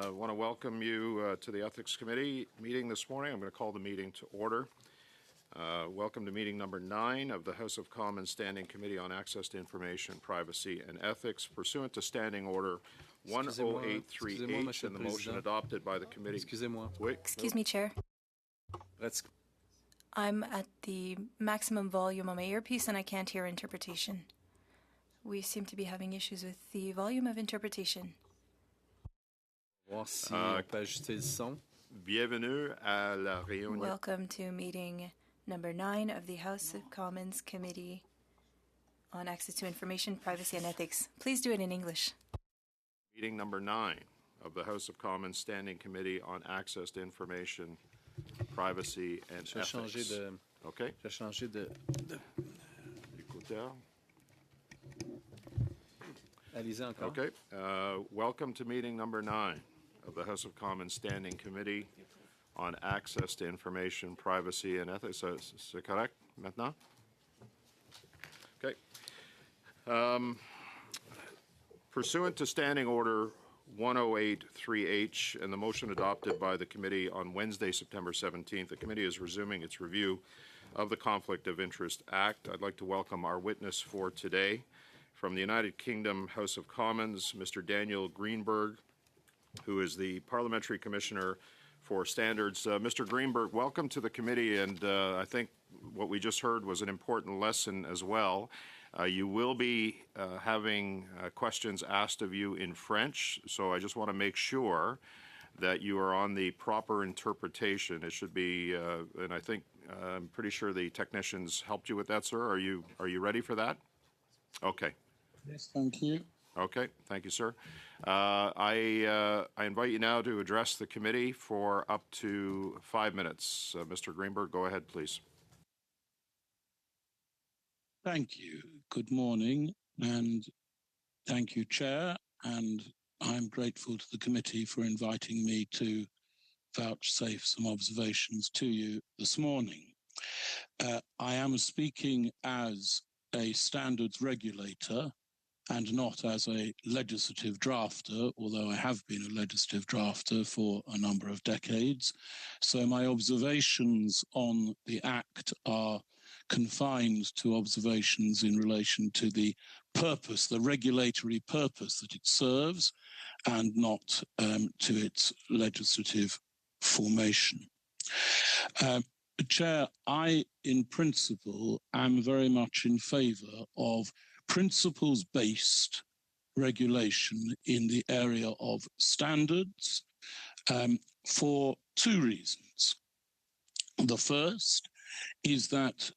I want to welcome you to the Ethics Committee meeting this morning. I'm going to call the meeting to order. Welcome to meeting number 9 of the House of Commons Standing Committee on Access to Information, Privacy and Ethics, pursuant to Standing Order 10838 and the motion adopted by the committee. Excuse me, Chair. I'm at the maximum volume on my earpiece and I can't hear interpretation. We seem to be having issues with the volume of interpretation. Bienvenue à la réunion. Welcome to meeting number 9 of the House of Commons Committee on Access to Information, Privacy and Ethics. Please do it in English. Meeting number 9 of the House of Commons Standing Committee on Access to Information, Privacy and Ethics. Okay. J'ai changé de... Écouteur. Allez-y encore. Okay. Welcome to meeting number 9 of the House of Commons Standing Committee on Access to Information, Privacy and Ethics. C'est correct maintenant? Okay. Pursuant to Standing Order 10838 and the motion adopted by the committee on Wednesday, September 17th, the committee is resuming its review of the Conflict of Interest Act. I'd like to welcome our witness for today from the United Kingdom House of Commons, Mr. Daniel Greenberg, who is the Parliamentary Commissioner for Standards. Mr. Greenberg, welcome to the committee, and I think what we just heard was an important lesson as well. You will be having questions asked of you in French, so I just want to make sure that you are on the proper interpretation. It should be, and I think I'm pretty sure the technicians helped you with that, sir. Are you ready for that? Okay. Yes, thank you. Okay, thank you, sir. I invite you now to address the committee for up to 5 minutes. Mr. Greenberg, go ahead, please. Thank you. Good morning, and thank you, Chair, and I'm grateful to the committee for inviting me to vouchsafe some observations to you this morning. I am speaking as a standards regulator and not as a legislative drafter, although I have been a legislative drafter for a number of decades. So my observations on the Act are confined to observations in relation to the purpose, the regulatory purpose that it serves, and not to its legislative formation. Chair, I, in principle, am very much in favour of principles-based regulation in the area of standards for 2 reasons. The first is that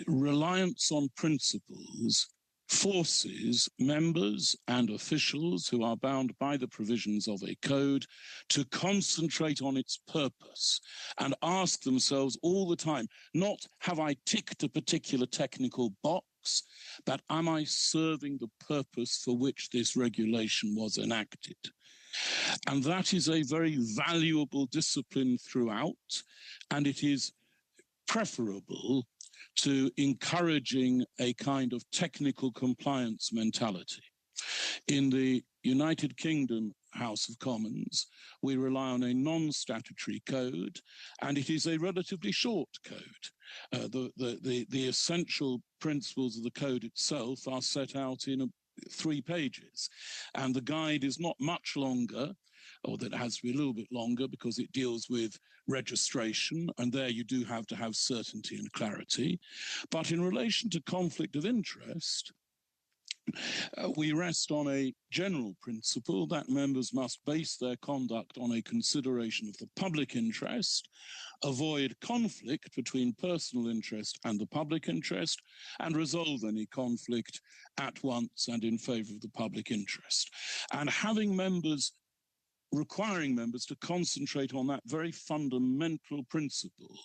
reliance on principles forces members and officials who are bound by the provisions of a code to concentrate on its purpose and ask themselves all the time, not have I ticked a particular technical box, but am I serving the purpose for which this regulation was enacted? And that is a very valuable discipline throughout, and it is preferable to encouraging a kind of technical compliance mentality. In the United Kingdom House of Commons, we rely on a non-statutory code, and it is a relatively short code. The essential principles of the code itself are set out in 3 pages, and the guide is not much longer, or that has to be a little bit longer because it deals with registration, and there you do have to have certainty and clarity. But in relation to conflict of interest, we rest on a general principle that members must base their conduct on a consideration of the public interest, avoid conflict between personal interest and the public interest, and resolve any conflict at once and in favour of the public interest. And requiring members to concentrate on that very fundamental principle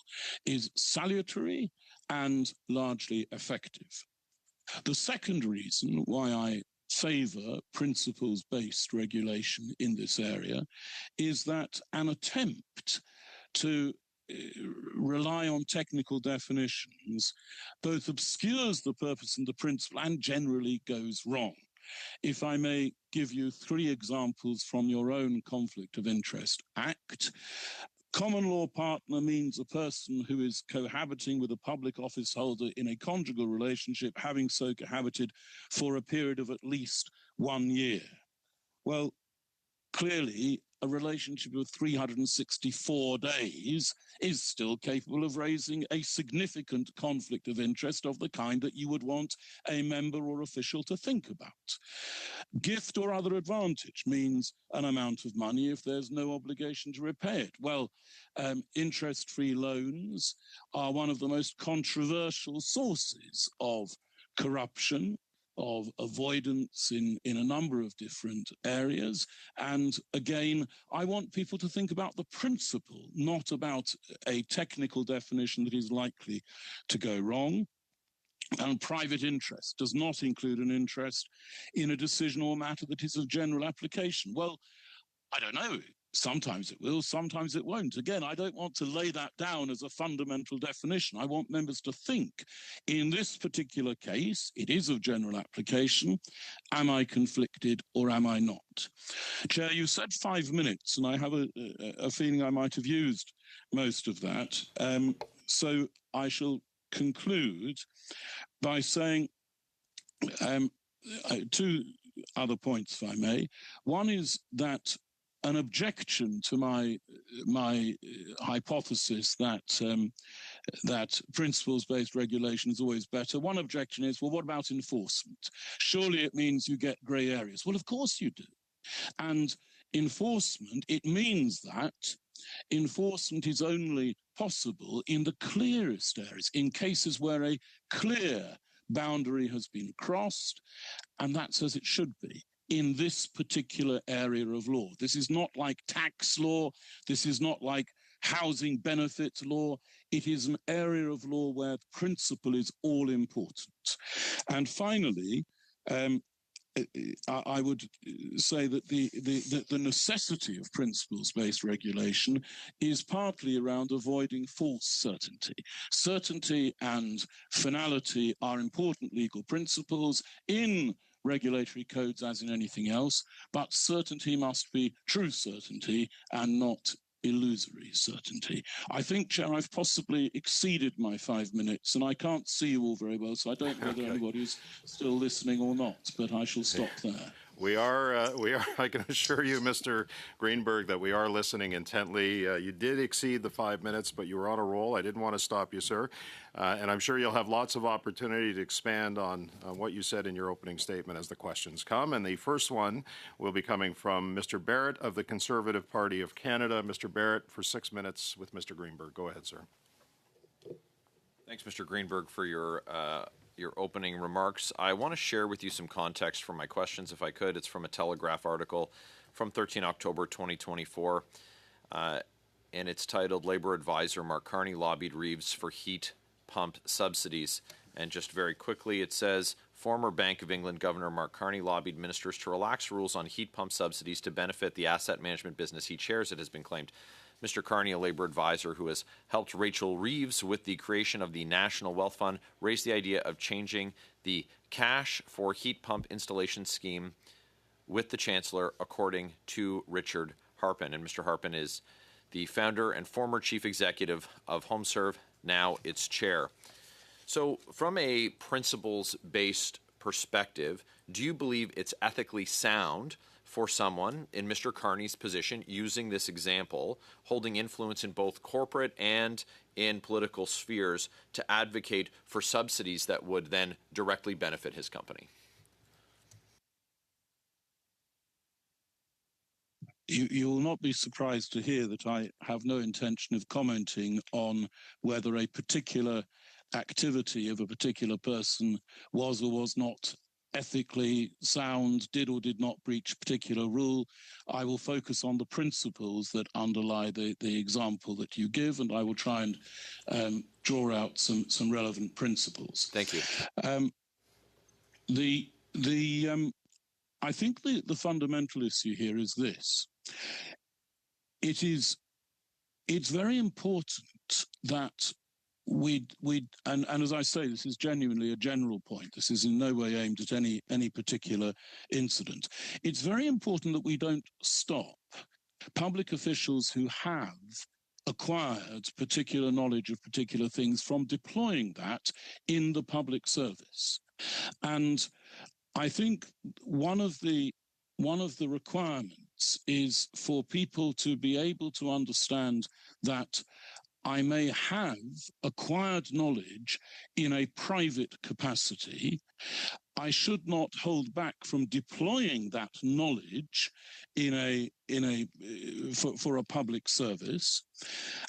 is salutary and largely effective. The second reason why I favour principles-based regulation in this area is that an attempt to rely on technical definitions both obscures the purpose and the principle and generally goes wrong. If I may give you 3 examples from your own Conflict of Interest Act. Common law partner means a person who is cohabiting with a public office holder in a conjugal relationship, having so cohabited for a period of at least 1 year. Well, clearly, a relationship of 364 days is still capable of raising a significant conflict of interest of the kind that you would want a member or official to think about. Gift or other advantage means an amount of money if there's no obligation to repay it. Well, interest-free loans are one of the most controversial sources of corruption, of avoidance in a number of different areas. And again, I want people to think about the principle, not about a technical definition that is likely to go wrong. And private interest does not include an interest in a decision or matter that is of general application. Well, I don't know. Sometimes it will, sometimes it won't. Again, I don't want to lay that down as a fundamental definition. I want members to think, in this particular case, it is of general application. Am I conflicted or am I not? Chair, you said 5 minutes, and I have a feeling I might have used most of that. So I shall conclude by saying 2 other points, if I may. One is that an objection to my hypothesis that that principles-based regulation is always better. One objection is, well, what about enforcement? Surely it means you get grey areas. Well, of course you do. And enforcement, it means that enforcement is only possible in the clearest areas, in cases where a clear boundary has been crossed, and that's as it should be in this particular area of law. This is not like tax law. This is not like housing benefits law. It is an area of law where principle is all important. And finally, I would say that the necessity of principles-based regulation is partly around avoiding false certainty. Certainty and finality are important legal principles in regulatory codes as in anything else, but certainty must be true certainty and not illusory certainty. I think, Chair, I've possibly exceeded my 5 minutes, and I can't see you all very well, so I don't know whether anybody's still listening or not, but I shall stop there. We are, I can assure you, Mr. Greenberg, that we are listening intently. You did exceed the 5 minutes, but you were on a roll. I didn't want to stop you, sir. And I'm sure you'll have lots of opportunity to expand on what you said in your opening statement as the questions come. And the first one will be coming from Mr. Barrett of the Conservative Party of Canada. Mr. Barrett, for 6 minutes with Mr. Greenberg. Go ahead, sir. Thanks, Mr. Greenberg, for your opening remarks. I want to share with you some context for my questions, if I could. It's from a Telegraph article from 13 October 2024, and it's titled, Labour Advisor Mark Carney Lobbied Reeves for Heat Pump Subsidies. And just very quickly, it says, former Bank of England Governor Mark Carney lobbied ministers to relax rules on heat pump subsidies to benefit the asset management business he chairs, it has been claimed. Mr. Carney, a Labour advisor who has helped Rachel Reeves with the creation of the National Wealth Fund, raised the idea of changing the cash for heat pump installation scheme with the Chancellor, according to Richard Harpen. And Mr. Harpen is the founder and former chief executive of HomeServe, now its chair. So from a principles-based perspective, do you believe it's ethically sound for someone in Mr. Carney's position, using this example, holding influence in both corporate and in political spheres, to advocate for subsidies that would then directly benefit his company? You will not be surprised to hear that I have no intention of commenting on whether a particular activity of a particular person was or was not ethically sound, did or did not breach a particular rule. I will focus on the principles that underlie the example that you give, and I will try and draw out some relevant principles. Thank you. I think the fundamental issue here is this. It's very important that and as I say, this is genuinely a general point. This is in no way aimed at any particular incident. It's very important that we don't stop public officials who have acquired particular knowledge of particular things from deploying that in the public service. And I think one of the requirements is for people to be able to understand that I may have acquired knowledge in a private capacity. I should not hold back from deploying that knowledge for a public service.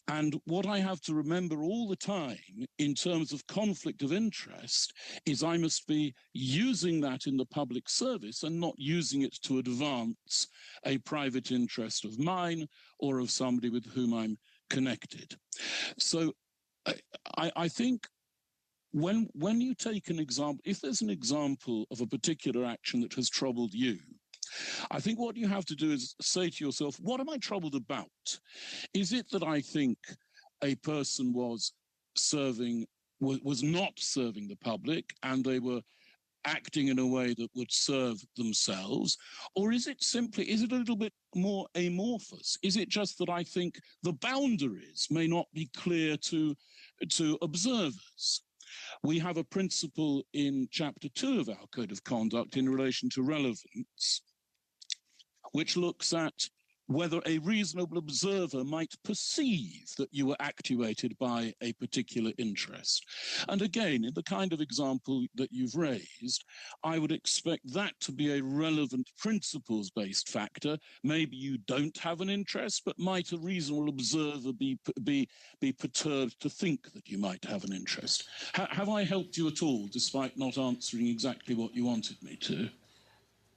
And what I have to remember all the time in terms of conflict of interest is I must be using that in the public service and not using it to advance a private interest of mine or of somebody with whom I'm connected. So I think when you take an example, if there's an example of a particular action that has troubled you, I think what you have to do is say to yourself, what am I troubled about? Is it that I think a person was not serving the public and they were acting in a way that would serve themselves? Or is it a little bit more amorphous? Is it just that I think the boundaries may not be clear to observers? We have a principle in Chapter 2 of our Code of Conduct in relation to relevance, which looks at whether a reasonable observer might perceive that you were actuated by a particular interest. And again, in the kind of example that you've raised, I would expect that to be a relevant principles-based factor. Maybe you don't have an interest, but might a reasonable observer be perturbed to think that you might have an interest? Have I helped you at all, despite not answering exactly what you wanted me to?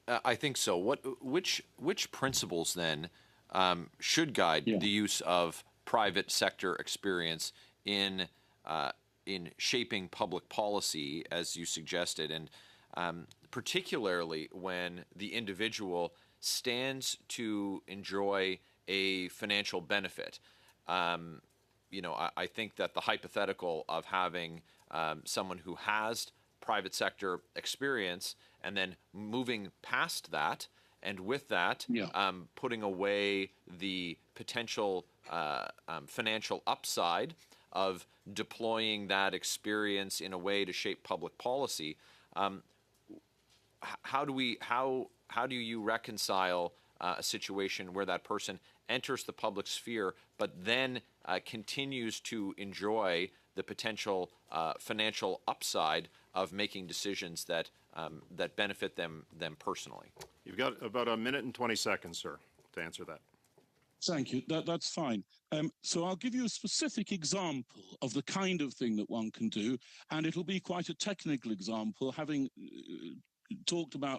I think so. Which principles then should guide the use of private sector experience in shaping public policy, as you suggested, and particularly when the individual stands to enjoy a financial benefit? I think that the hypothetical of having someone who has private sector experience and then moving past that, and with that, putting away the potential financial upside of deploying that experience in a way to shape public policy. How do you reconcile a situation where that person enters the public sphere but then continues to enjoy the potential financial upside of making decisions that benefit them personally? You've got about a minute and 20 seconds, sir, to answer that. Thank you. That's fine. So I'll give you a specific example of the kind of thing that one can do, and it'll be quite a technical example. Having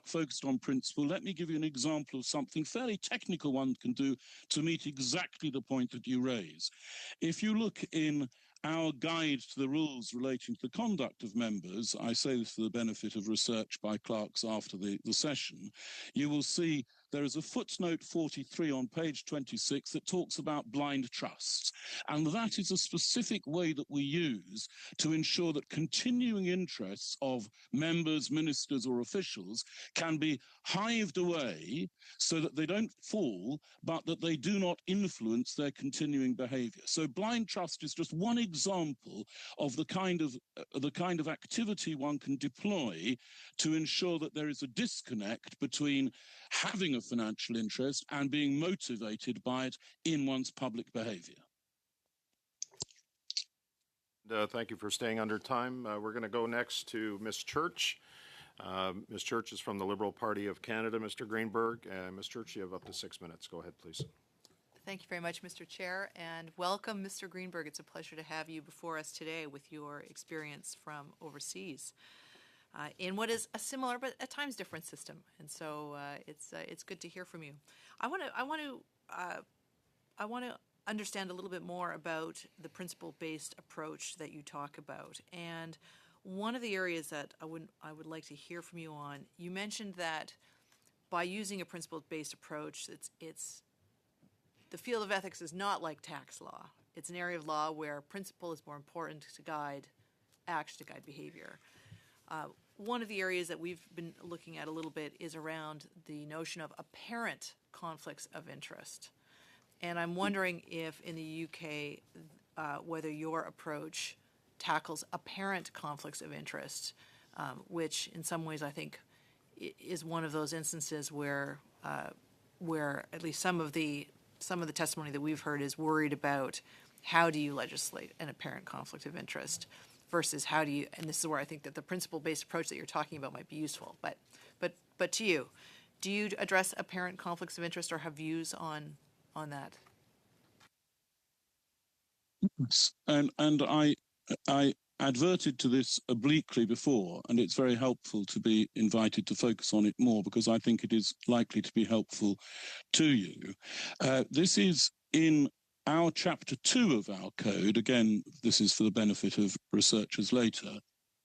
focused on principle, let me give you an example of something fairly technical one can do to meet exactly the point that you raise. If you look in our guide to the rules relating to the conduct of members, I say this for the benefit of research by clerks after the session, you will see there is a footnote 43 on page 26 that talks about blind trusts. And that is a specific way that we use to ensure that continuing interests of members, ministers, or officials can be hived away so that they don't fall, but that they do not influence their continuing behavior. So blind trust is just one example of the kind of activity one can deploy to ensure that there is a disconnect between having a financial interest and being motivated by it in one's public behavior. Thank you for staying under time. We're going to go next to Ms. Church. Ms. Church is from the Liberal Party of Canada, Mr. Greenberg. Ms. Church, you have up to 6 minutes. Go ahead, please. Thank you very much, Mr. Chair, and welcome, Mr. Greenberg. It's a pleasure to have you before us today with your experience from overseas in what is a similar but at times different system. And so it's good to hear from you. I want to understand a little bit more about the principle-based approach that you talk about. And one of the areas that I would like to hear from you on, you mentioned that by using a principle-based approach, it's the field of ethics is not like tax law. it's an area of law where principle is more important to guide action, to guide behavior. One of the areas that we've been looking at a little bit is around the notion of apparent conflicts of interest. And I'm wondering if in the UK, whether your approach tackles apparent conflicts of interest, which in some ways I think is one of those instances where at least some of the testimony that we've heard is worried about how do you legislate an apparent conflict of interest versus how do you, and this is where I think that the principle-based approach that you're talking about might be useful. But to you, do you address apparent conflicts of interest or have views on that? Yes. And I adverted to this obliquely before, and it's very helpful to be invited to focus on it more because I think it is likely to be helpful to you. This is in our chapter 2 of our code. Again, this is for the benefit of researchers later.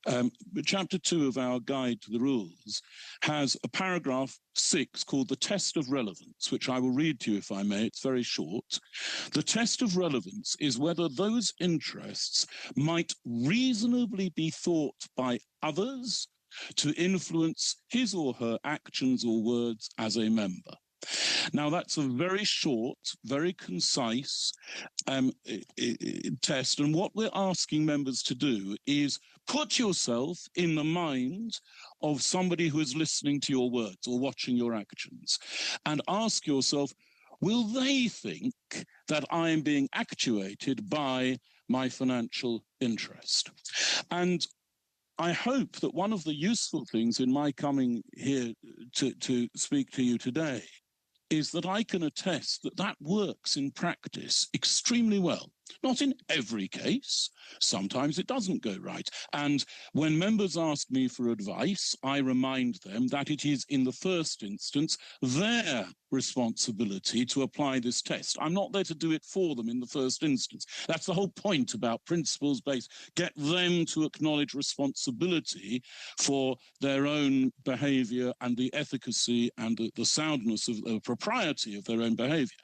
But chapter 2 of our guide to the rules has a paragraph 6 called the test of relevance, which I will read to you if I may. It's very short. The test of relevance is whether those interests might reasonably be thought by others to influence his or her actions or words as a member. Now, that's a very short, very concise test. And what we're asking members to do is put yourself in the mind of somebody who is listening to your words or watching your actions and ask yourself, will they think that I am being actuated by my financial interest? And I hope that one of the useful things in my coming here to speak to you today is that I can attest that that works in practice extremely well. Not in every case. Sometimes it doesn't go right. And when members ask me for advice, I remind them that it is in the first instance their responsibility to apply this test. I'm not there to do it for them in the first instance. That's the whole point about principles-based. Get them to acknowledge responsibility for their own behavior and the efficacy and the soundness of the propriety of their own behavior.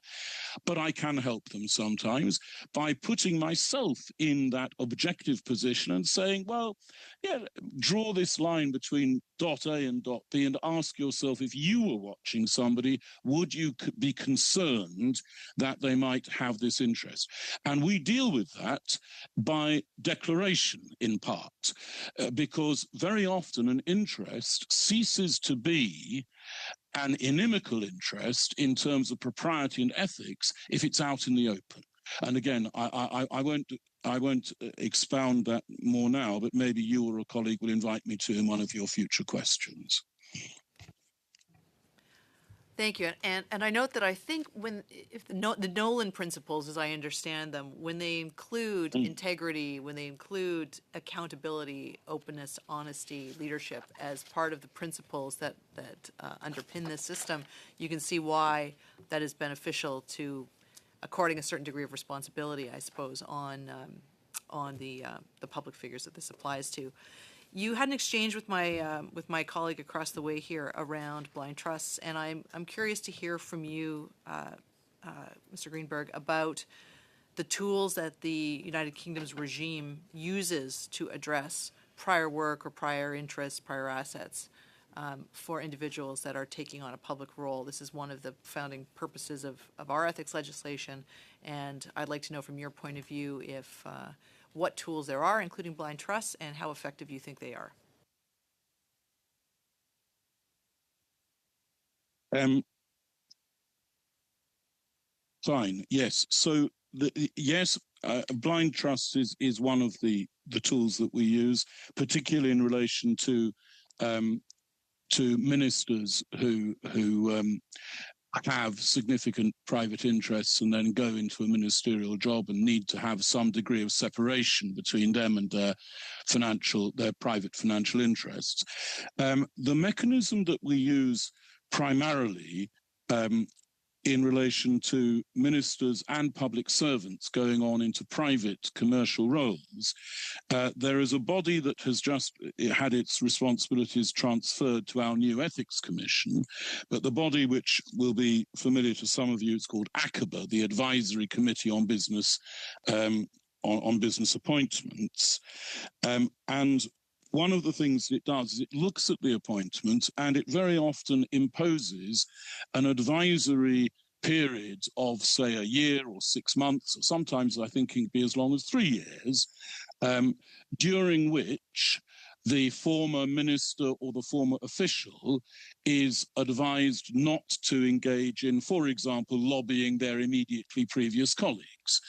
But I can help them sometimes by putting myself in that objective position and saying, well, yeah, draw this line between dot A and dot B and ask yourself, if you were watching somebody, would you be concerned that they might have this interest? And we deal with that by declaration in part, because very often an interest ceases to be an inimical interest in terms of propriety and ethics if it's out in the open. And again, I won't expound that more now, but maybe you or a colleague will invite me to in one of your future questions. Thank you. And I note that I think if the Nolan principles, as I understand them, when they include integrity, when they include accountability, openness, honesty, leadership as part of the principles that underpin this system, you can see why that is beneficial to according a certain degree of responsibility, I suppose, on the public figures that this applies to. You had an exchange with my colleague across the way here around blind trusts, and I'm curious to hear from you, Mr. Greenberg, about the tools that the United Kingdom's regime uses to address prior work or prior interests, prior assets for individuals that are taking on a public role. This is one of the founding purposes of our ethics legislation, and I'd like to know from your point of view if what tools there are, including blind trusts, and how effective you think they are. Fine. Yes. So blind trust is one of the tools that we use, particularly in relation to ministers who have significant private interests and then go into a ministerial job and need to have some degree of separation between them and their private financial interests. The mechanism that we use primarily in relation to ministers and public servants going on into private commercial roles. There is a body that has just had its responsibilities transferred to our new Ethics Commission, but the body which will be familiar to some of you is called ACABA, the Advisory Committee on Business on Business Appointments. And one of the things it does is it looks at the appointment and it very often imposes an advisory period of, say, a year or 6 months, or sometimes I think it can be as long as 3 years, during which the former minister or the former official is advised not to engage in, for example, lobbying their immediately previous colleagues.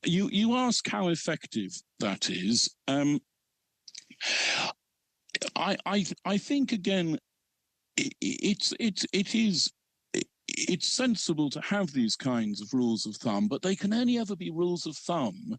You ask how effective that is. I think again, it's sensible to have these kinds of rules of thumb, but they can only ever be rules of thumb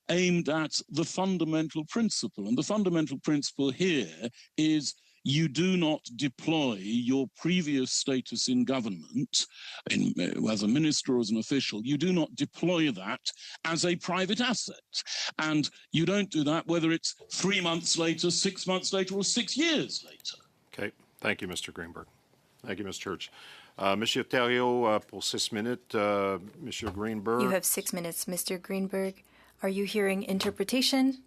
aimed at the fundamental principle. And the fundamental principle here is you do not deploy your previous status in government, as a minister or as an official, you do not deploy that as a private asset. And you don't do that whether it's 3 months later, 6 months later, or 6 years later. Okay. Thank you, Mr. Greenberg. Thank you, Ms. Church. Monsieur Thériault, pour 6 minutes. Monsieur Greenberg. You have 6 minutes, Mr. Greenberg. Are you hearing interpretation?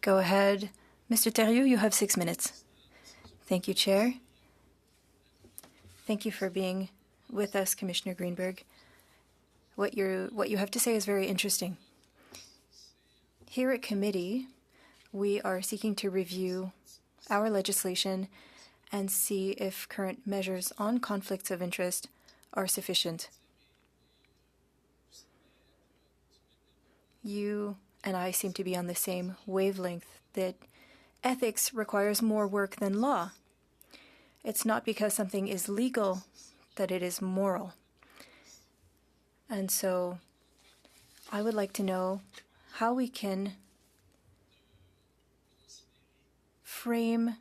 Go ahead. Mr. Thériault, you have 6 minutes. Thank you, Chair. Thank you for being with us, Commissioner Greenberg. What you have to say is very interesting. Here at committee, we are seeking to review our legislation and see if current measures on conflicts of interest are sufficient. You and I seem to be on the same wavelength that ethics requires more work than law. It's not because something is legal that it is moral. And so I would like to know how we can frame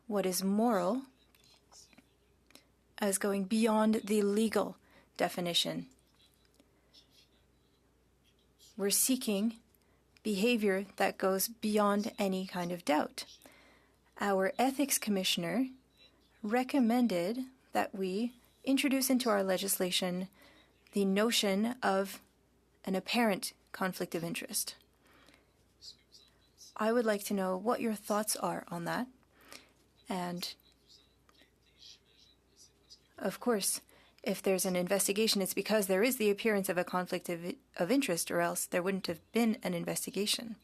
what is moral as going beyond the legal definition. We're seeking behavior that goes beyond any kind of doubt. Our ethics commissioner recommended that we introduce into our legislation the notion of an apparent conflict of interest. I would like to know what your thoughts are on that. And, of course, if there's an investigation, it's because there is the appearance of a conflict of interest, or else there wouldn't have been an investigation.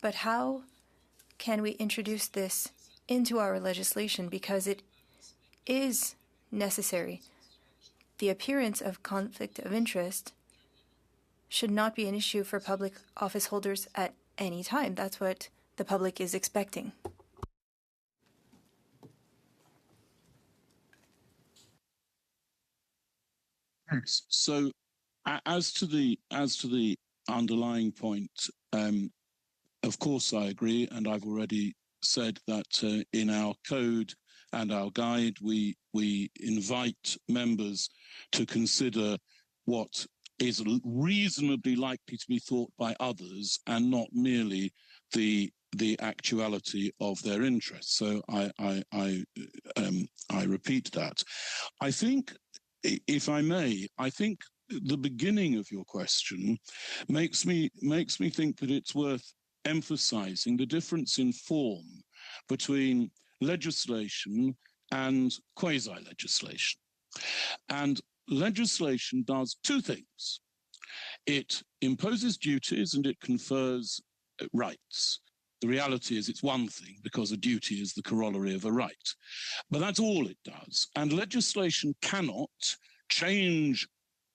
But how can we introduce this into our legislation? Because it is necessary. The appearance of conflict of interest should not be an issue for public office holders at any time. That's what the public is expecting. Thanks. So, as to the underlying point, of course I agree, and I've already said that in our code and our guide, we invite members to consider what is reasonably likely to be thought by others, and not merely the actuality of their interests. So I repeat that. I think, if I may, I think the beginning of your question makes me think that it's worth emphasizing the difference in form between legislation and quasi-legislation. And legislation does two things. It imposes duties and it confers rights. The reality is it's one thing, because a duty is the corollary of a right. But that's all it does. And legislation cannot change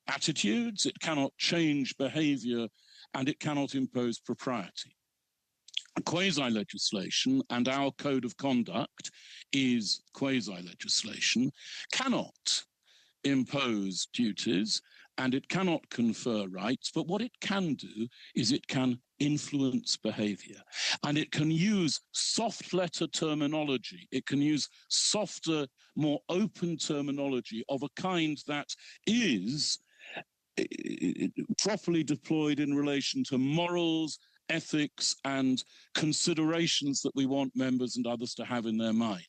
attitudes, it cannot change behavior, and it cannot impose propriety. Quasi-legislation, and our code of conduct is quasi-legislation, cannot impose duties and it cannot confer rights, but what it can do is it can influence behavior. And it can use soft letter terminology. It can use softer, more open terminology of a kind that is properly deployed in relation to morals, ethics, and considerations that we want members and others to have in their mind.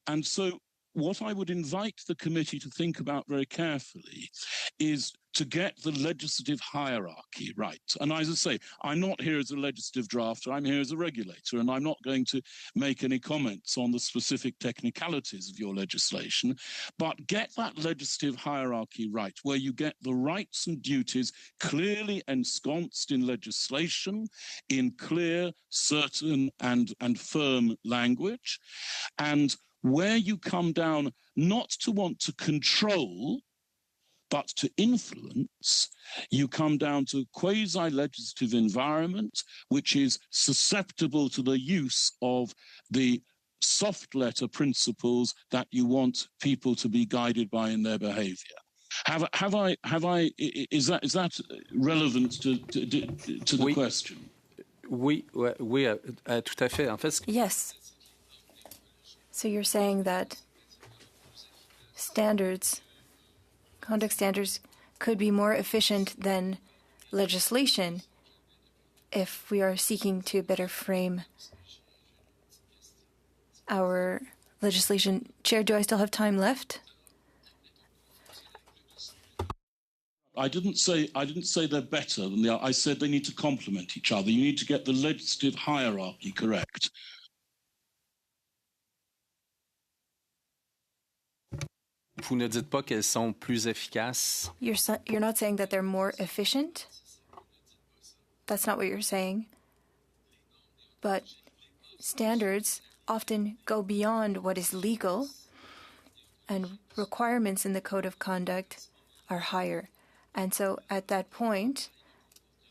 And so what I would invite the committee to think about very carefully is to get the legislative hierarchy right. And as I say, I'm not here as a legislative drafter, I'm here as a regulator, and I'm not going to make any comments on the specific technicalities of your legislation, but get that legislative hierarchy right, where you get the rights and duties clearly ensconced in legislation, in clear, certain, and firm language, and where you come down not to want to control, but to influence, you come down to a quasi-legislative environment which is susceptible to the use of the soft letter principles that you want people to be guided by in their behavior. Is that relevant to the Oui. question? Oui, tout à fait. En fait, Yes. So you're saying that conduct standards could be more efficient than legislation if we are seeking to better frame our legislation. Chair, do I still have time left? I didn't say they're better than I said they need to complement each other. You need to get the legislative hierarchy correct. vous ne dites pas qu'elles sont plus efficaces. You're not saying that they're more efficient? That's not what you're saying. But standards often go beyond what is legal, and requirements in the code of conduct are higher. And so at that point,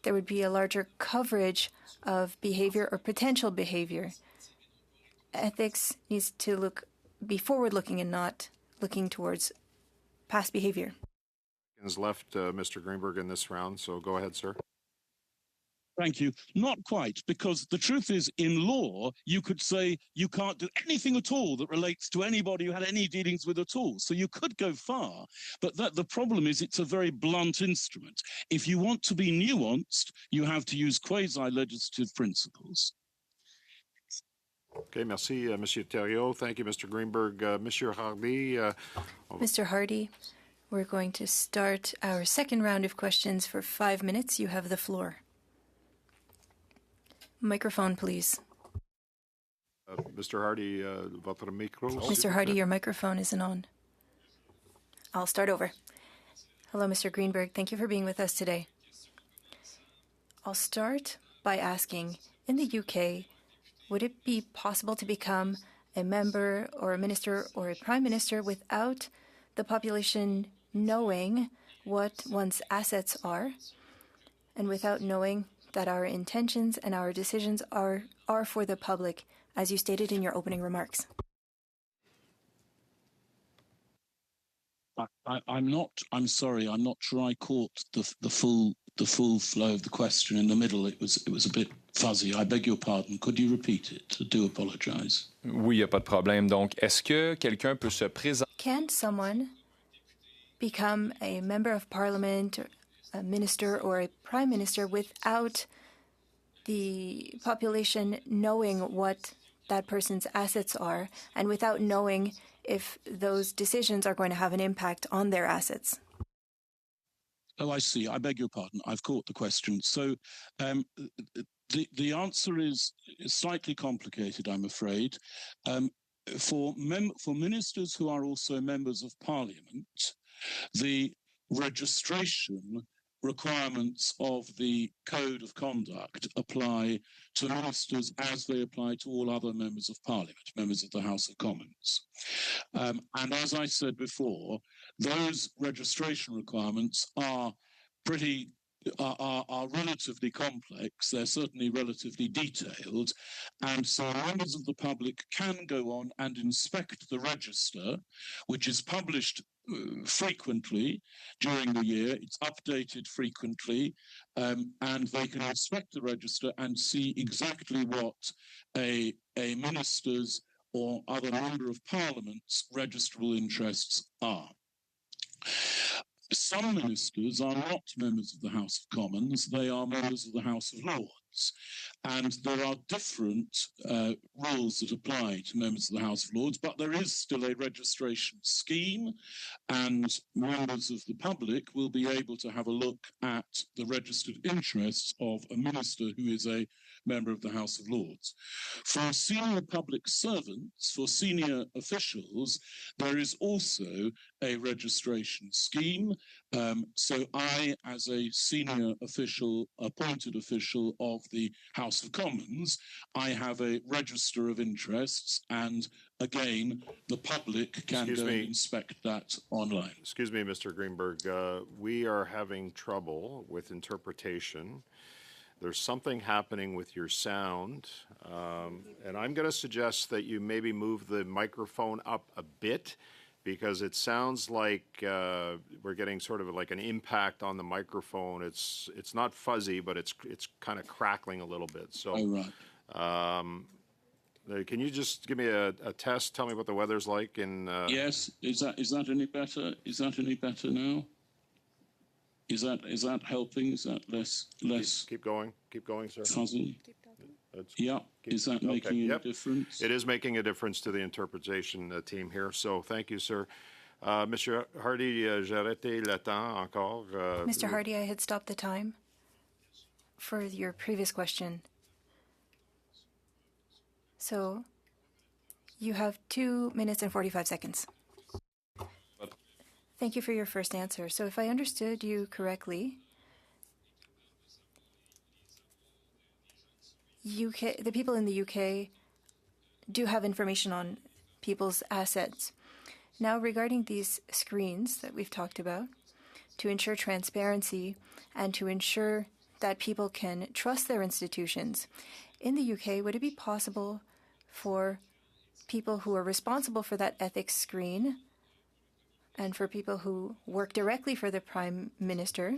there would be a larger coverage of behavior or potential behavior. Ethics needs to be forward-looking and not looking towards past behavior. Is left, Mr. Greenberg, in this round, so go ahead, sir. Thank you. Not quite, because the truth is, in law, you could say you can't do anything at all that relates to anybody you had any dealings with at all. So you could go far, but the problem is it's a very blunt instrument. If you want to be nuanced, you have to use quasi-legislative principles. Okay, merci, Monsieur Thériault. Thank you, Mr. Greenberg. Monsieur Hardy. Mr. Hardy, we're going to start our second round of questions for 5 minutes. You have the floor. Microphone, please. Mr. Hardy, votre micro. Mr. Hardy, your microphone isn't on. I'll start over. Hello, Mr. Greenberg. Thank you for being with us today. I'll start by asking, in the UK, would it be possible to become a member or a minister or a prime minister without the population knowing what one's assets are, and without knowing that our intentions and our decisions are for the public, as you stated in your opening remarks? I'm sorry, I'm not sure I caught the full flow of the question in the middle. It was a bit fuzzy. I beg your pardon. Could you repeat it? I do apologize. Oui, il n'y a pas de problème. Donc, est-ce que quelqu'un peut se présenter? Can someone become a member of parliament, a minister, or a prime minister without the population knowing what that person's assets are, and without knowing if those decisions are going to have an impact on their assets? Oh, I see. I beg your pardon. I've caught the question. So the answer is slightly complicated, I'm afraid. For ministers who are also members of parliament, the registration requirements of the Code of Conduct apply to ministers as they apply to all other members of Parliament, members of the House of Commons. And as I said before, those registration requirements are relatively complex. They're certainly relatively detailed. And so members of the public can go on and inspect the register, which is published frequently during the year. It's updated frequently, and they can inspect the register and see exactly what a minister's or other member of parliament's registrable interests are. Some ministers are not members of the House of Commons, they are members of the House of Lords. And there are different rules that apply to members of the House of Lords, but there is still a registration scheme, and members of the public will be able to have a look at the registered interests of a minister who is a member of the House of Lords. For senior public servants, for senior officials, there is also a registration scheme. So I, as a senior official, appointed official of the House of Commons, I have a register of interests, and again, the public can go and inspect that online. Excuse me, Mr. Greenberg. We are having trouble with interpretation. There's something happening with your sound, and I'm going to suggest that you maybe move the microphone up a bit, because it sounds like we're getting sort of like an impact on the microphone. It's not fuzzy, but it's kind of crackling a little bit. So, can you just give me a test? Tell me what the weather's like in. Yes, is that any better? Is that any better now? Is that helping? Is that less? Keep going, sir. Fuzzy. Is that making any difference? It is making a difference to the interpretation team here. So thank you, sir. Mr. Hardy, j'ai arrêté le temps encore. Mr. Hardy, I had stopped the time for your previous question. So you have 2 minutes and 45 seconds. Thank you for your first answer. So if I understood you correctly, the people in the UK do have information on people's assets. Now, regarding these screens that we've talked about, to ensure transparency and to ensure that people can trust their institutions, in the UK, would it be possible for people who are responsible for that ethics screen and for people who work directly for the Prime Minister,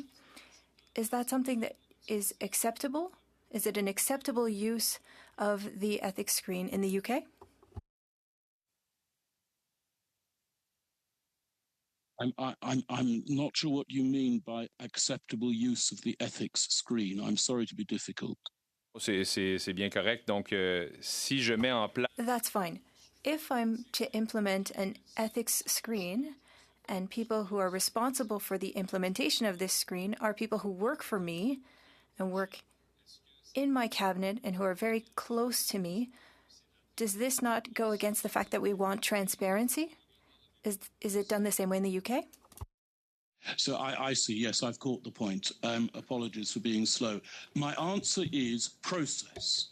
is that something that is acceptable? Is it an acceptable use of the ethics screen in the UK? I'm not sure what you mean by acceptable use of the ethics screen. I'm sorry to be difficult. C'est bien correct. Donc, si je mets en place... That's fine. If I'm to implement an ethics screen, and people who are responsible for the implementation of this screen are people who work for me and work in my cabinet and who are very close to me, does this not go against the fact that we want transparency? Is it done the same way in the UK? So I see. Yes, I've caught the point. Apologies for being slow. My answer is process.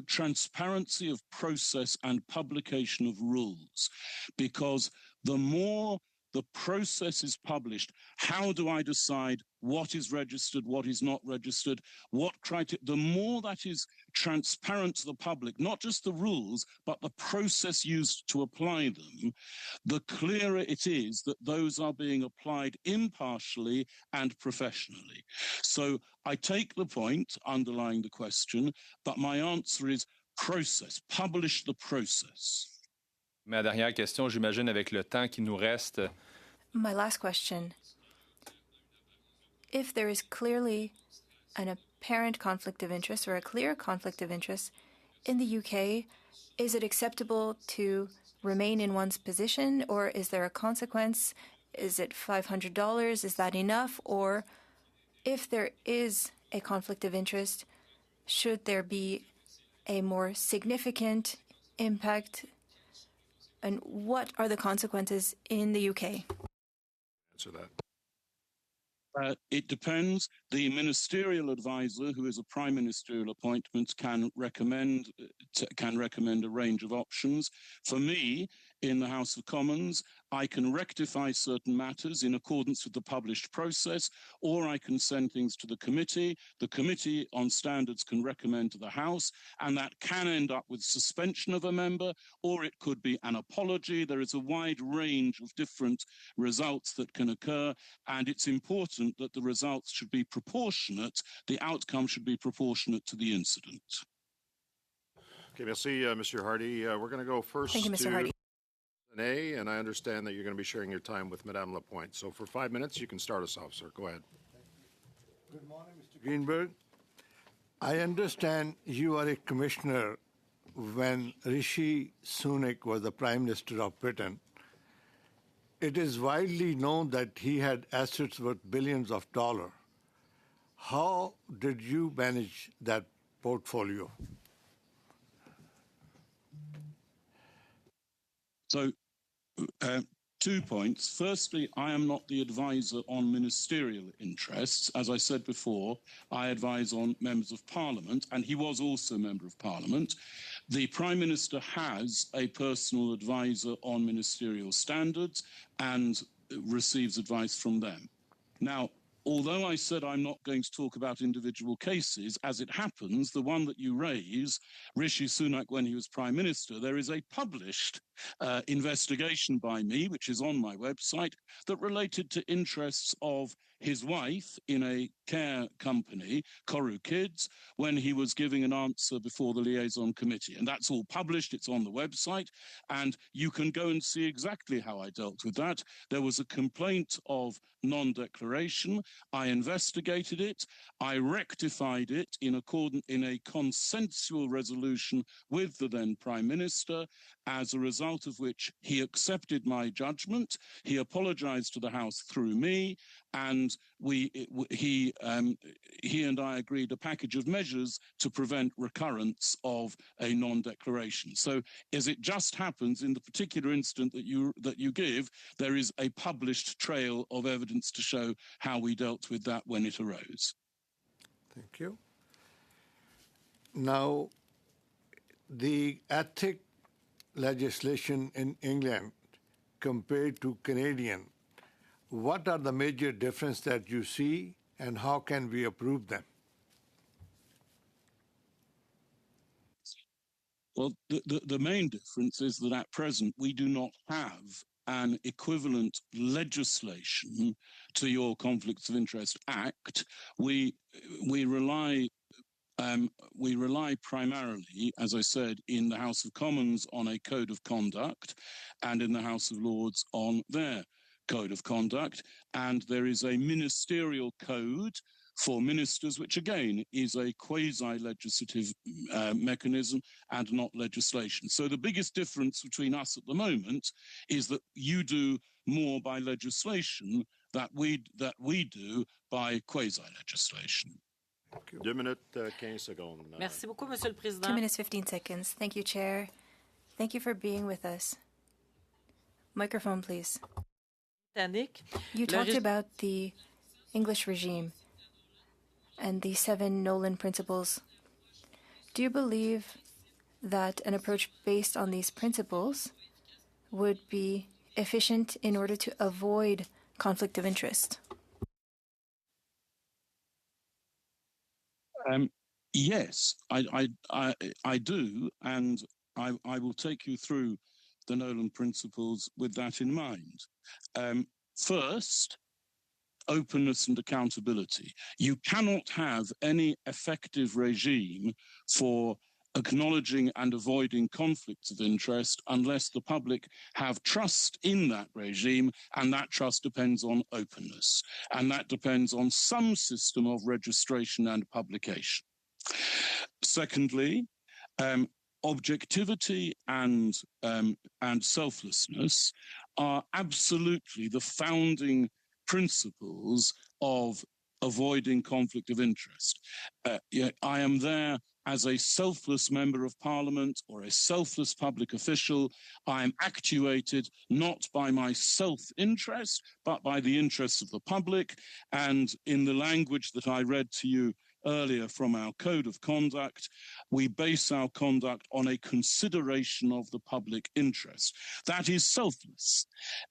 Transparency of process and publication of rules. Because the more the process is published, how do I decide what is registered, what is not registered, what criteria? The more that is transparent to the public, not just the rules, but the process used to apply them, the clearer it is that those are being applied impartially and professionally. So I take the point underlying the question, but my answer is process. Publish the process. Ma dernière question, j'imagine, avec le temps qui nous reste. My last question. If there is clearly an apparent conflict of interest or a clear conflict of interest in the UK, is it acceptable to remain in one's position, or is there a consequence? Is it $500? Is that enough? Or if there is a conflict of interest, should there be a more significant impact? And what are the consequences in the UK? Answer that. It depends. the ministerial advisor, who is a prime ministerial appointment, can recommend a range of options. For me, in the House of Commons, I can rectify certain matters in accordance with the published process, or I can send things to the committee. The Committee on Standards can recommend to the House, and that can end up with suspension of a member, or it could be an apology. There is a wide range of different results that can occur, and it's important that the results should be proportionate. The outcome should be proportionate to the incident. Okay, merci, Mr. Hardy. We're going to go first Thank you, Mr. Hardy. A, and I understand that you're going to be sharing your time with Madame Lapointe. So for 5 minutes, you can start us off, sir. Go ahead. Good morning, Mr. Greenberg. I understand you are a commissioner when Rishi Sunak was the Prime Minister of Britain. It is widely known that he had assets worth billions of dollars. How did you manage that portfolio? So, 2 points. Firstly, I am not the advisor on ministerial interests. As I said before, I advise on members of Parliament, and he was also a member of Parliament. The Prime Minister has a personal advisor on ministerial standards and receives advice from them. Now, although I said I'm not going to talk about individual cases, as it happens, the one that you raise, Rishi Sunak, when he was Prime Minister, there is a published investigation by me, which is on my website, that related to interests of his wife in a care company, Koru Kids, when he was giving an answer before the liaison committee. And that's all published, it's on the website, and you can go and see exactly how I dealt with that. There was a complaint of non-declaration. I investigated it. I rectified it in a consensual resolution with the then Prime Minister, as a result of which he accepted my judgment. He apologized to the House through me, and he and I agreed a package of measures to prevent recurrence of a non-declaration. So, as it just happens, in the particular instance that you give, there is a published trail of evidence to show how we dealt with that when it arose. Thank you. Now, the ethic legislation in England compared to Canadian, what are the major differences that you see, and how can we approve them? Well, the main difference is that at present we do not have an equivalent legislation to your Conflicts of Interest Act. We rely primarily, as I said, in the House of Commons on a code of conduct, and in the House of Lords on their code of conduct. And there is a ministerial code for ministers, which again is a quasi-legislative mechanism and not legislation. So the biggest difference between us at the moment is that you do more by legislation that we do by quasi-legislation. 2 minutes, 15 secondes. Merci beaucoup, Monsieur le 2 Président. minutes, 15 seconds. Thank you, Chair. Thank you for being with us. Microphone, please. Britannique. You talked about the English regime and the 7 Nolan principles. Do you believe that an approach based on these principles would be efficient in order to avoid conflict of interest? Yes, I do, and I will take you through the Nolan principles with that in mind. First, openness and accountability. You cannot have any effective regime for acknowledging and avoiding conflicts of interest unless the public have trust in that regime, and that trust depends on openness, and that depends on some system of registration and publication. Secondly, objectivity and selflessness are absolutely the founding principles of avoiding conflict of interest. I am there as a selfless member of parliament or a selfless public official. I am actuated not by my self-interest, but by the interests of the public. And in the language that I read to you earlier from our code of conduct, we base our conduct on a consideration of the public interest. That is selfless.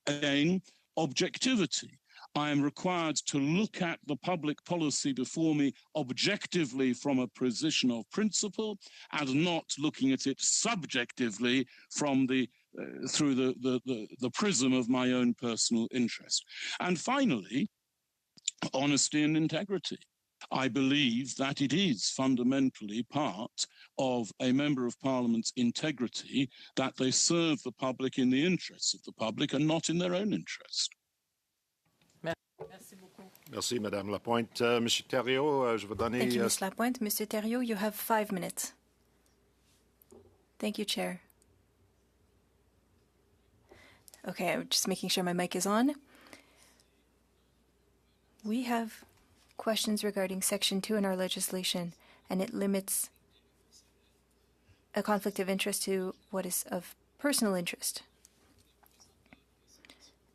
Again, objectivity. I am required to look at the public policy before me objectively from a position of principle and not looking at it subjectively from through the prism of my own personal interest. And finally, honesty and integrity. I believe that it is fundamentally part of a member of parliament's integrity that they serve the public in the interests of the public and not in their own interest. Merci beaucoup. Merci, Madame Lapointe. Monsieur Thériault, je vais donner... Thank you, Ms. Lapointe. Mr. Thériault, you have 5 minutes. Thank you, Chair. Okay, I'm just making sure my mic is on. We have questions regarding Section 2 in our legislation, and it limits a conflict of interest to what is of personal interest.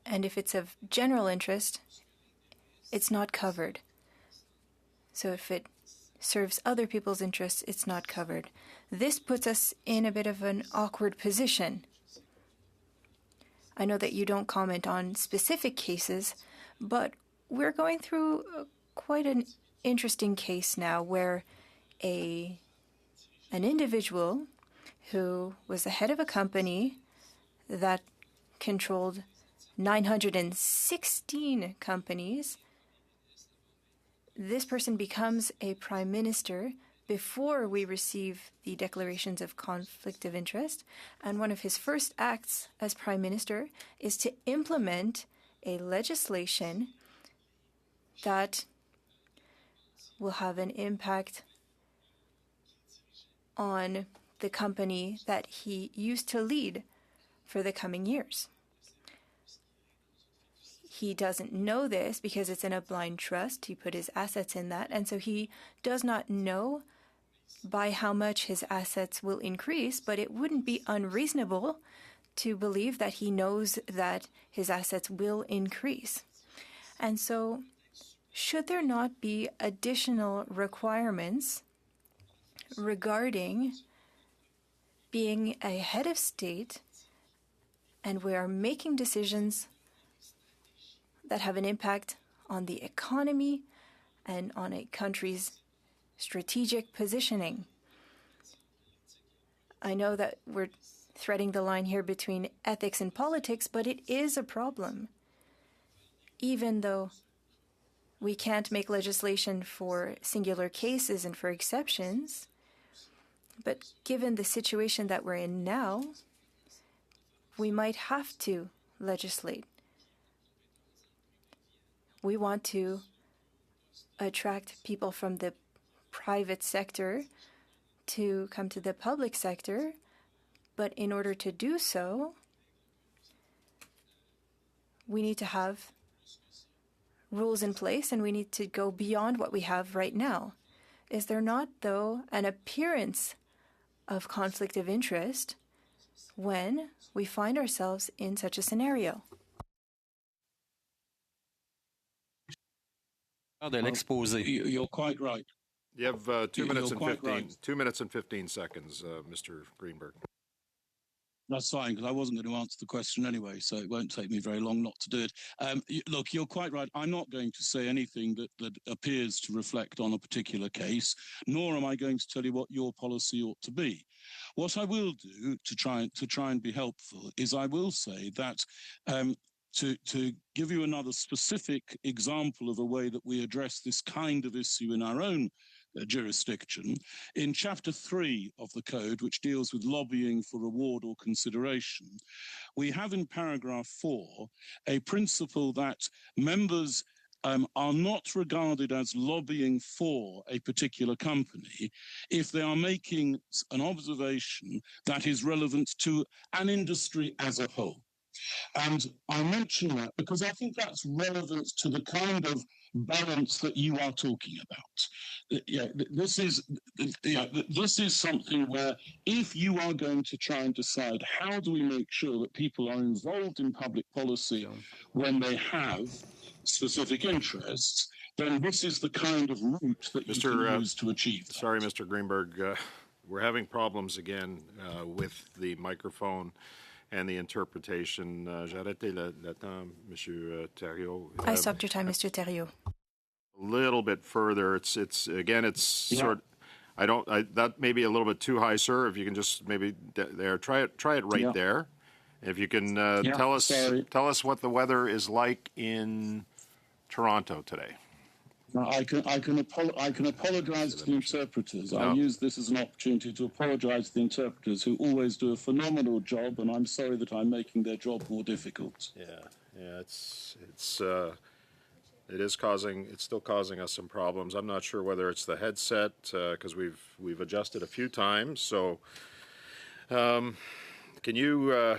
And if it's of general interest, it's not covered. So if it serves other people's interests, it's not covered. This puts us in a bit of an awkward position. I know that you don't comment on specific cases, but we're going through quite an interesting case now where an individual who was the head of a company that controlled 916 companies, this person becomes a prime minister before we receive the declarations of conflict of interest. And one of his first acts as prime minister is to implement a legislation that will have an impact on the company that he used to lead for the coming years. He doesn't know this because it's in a blind trust. He put his assets in that, and so he does not know by how much his assets will increase, but it wouldn't be unreasonable to believe that he knows that his assets will increase. And so, should there not be additional requirements regarding being a head of state and we are making decisions that have an impact on the economy and on a country's strategic positioning? I know that we're threading the line here between ethics and politics, but it is a problem. Even though we can't make legislation for singular cases and for exceptions, but given the situation that we're in now, we might have to legislate. We want to attract people from the private sector to come to the public sector, but in order to do so, we need to have rules in place and we need to go beyond what we have right now. Is there not, though, an appearance of conflict of interest when we find ourselves in such a scenario? De l'exposé. You're quite right. You have 2 minutes and 15. Right. 2 minutes and 15 seconds, Mr. Greenberg. That's fine, because I wasn't going to answer the question anyway, so it won't take me very long not to do it. Look, you're quite right. I'm not going to say anything that appears to reflect on a particular case, nor am I going to tell you what your policy ought to be. What I will do to try and be helpful is I will say that to give you another specific example of a way that we address this kind of issue in our own jurisdiction, in Chapter 3 of the Code, which deals with lobbying for reward or consideration, we have in paragraph 4 a principle that members are not regarded as lobbying for a particular company if they are making an observation that is relevant to an industry as a whole. And I mention that because I think that's relevant to the kind of balance that you are talking about. This is something where if you are going to try and decide how do we make sure that people are involved in public policy when they have specific interests, then this is the kind of route that you can use to achieve that. Sorry, Mr. Greenberg. We're having problems again with the microphone and the interpretation. J'ai arrêté le temps, Monsieur Thériault. I stopped your time, Mr. Thériault. A little bit further. It's sort. That may be a little bit too high, sir. If you can just maybe there, try it right there. If you can tell us what the weather is like in Toronto today. I can apologize to the interpreters. I use this as an opportunity to apologize to the interpreters who always do a phenomenal job, and I'm sorry that I'm making their job more difficult. It's still causing us some problems. I'm not sure whether it's the headset because we've adjusted a few times. So, can you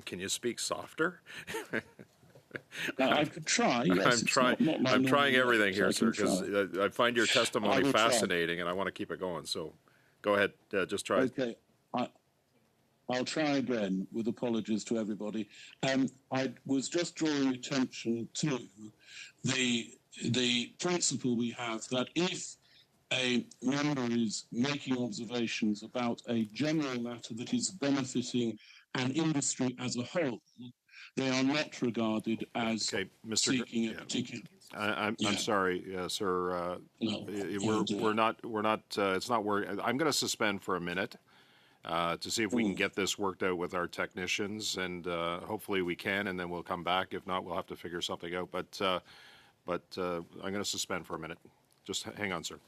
can you speak softer? I could try. Yes, I'm trying everything here, sir, because I find your testimony fascinating, and I want to keep it going. So, go ahead. Just try. Okay. I'll try again with apologies to everybody. I was just drawing attention to the principle we have that if a member is making observations about a general matter that is benefiting an industry as a whole, they are not regarded as seeking a particular. I'm sorry, sir. No, we're not. It's not working. I'm going to suspend for a minute to see if we can get this worked out with our technicians, and hopefully we can, and then we'll come back. If not, we'll have to figure something out. But I'm going to suspend for a minute. Just hang on, sir.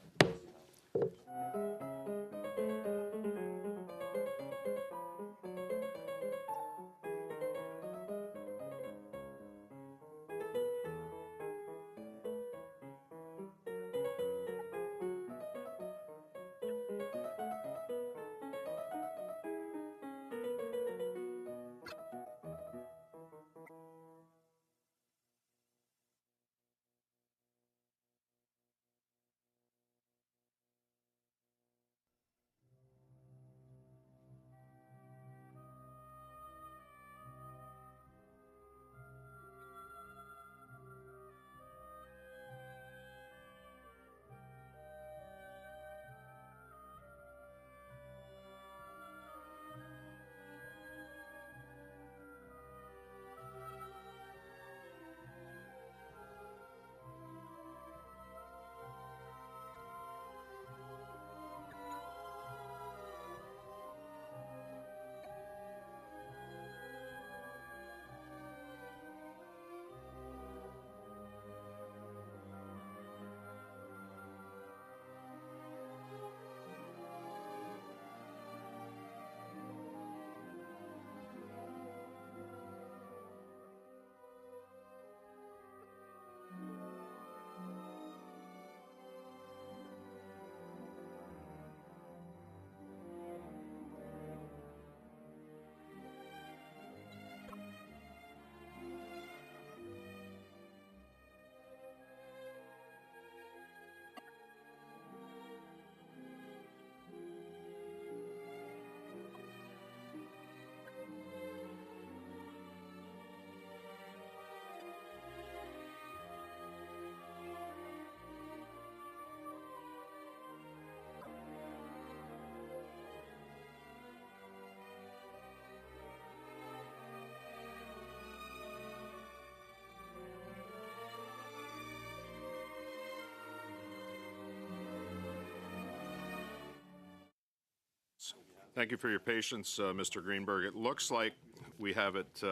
Thank you for your patience, Mr. Greenberg. It looks like we have it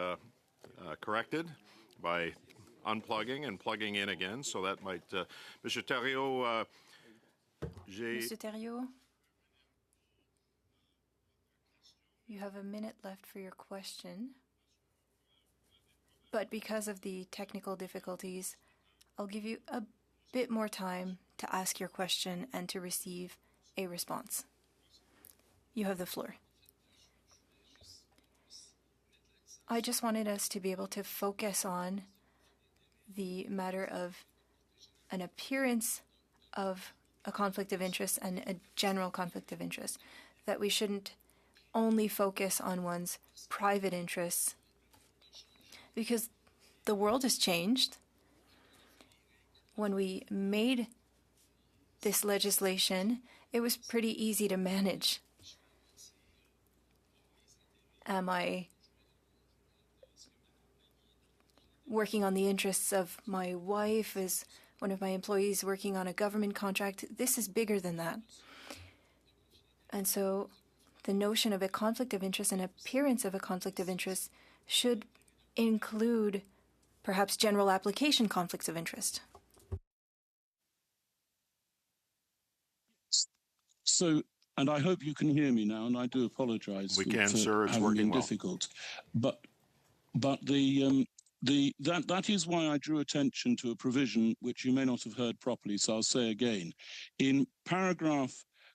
corrected by unplugging and plugging in again, so that might... Mr. Thériault, Mr. Thériault, you have a minute left for your question, but because of the technical difficulties, I'll give you a bit more time to ask your question and to receive a response. You have the floor. I just wanted us to be able to focus on the matter of an appearance of a conflict of interest and a general conflict of interest, that we shouldn't only focus on one's private interests, because the world has changed. When we made this legislation, it was pretty easy to manage. Am I working on the interests of my wife? Is one of my employees working on a government contract? This is bigger than that. And so the notion of a conflict of interest and appearance of a conflict of interest should include perhaps general application conflicts of interest. So, and I hope you can hear me now, and I do apologise for sir. It's having working been well. difficult. But that is why I drew attention to a provision which you may not have heard properly, so I'll say again. In paragraph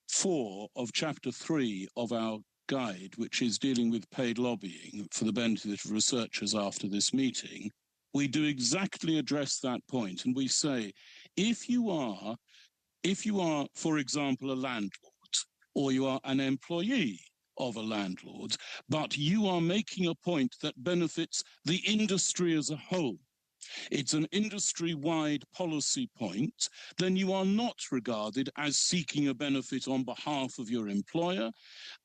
4 of chapter 3 of our guide, which is dealing with paid lobbying for the benefit of researchers after this meeting, we do exactly address that point, and we say, if you are, for example, a landlord, or you are an employee of a landlord, but you are making a point that benefits the industry as a whole, it's an industry-wide policy point, then you are not regarded as seeking a benefit on behalf of your employer.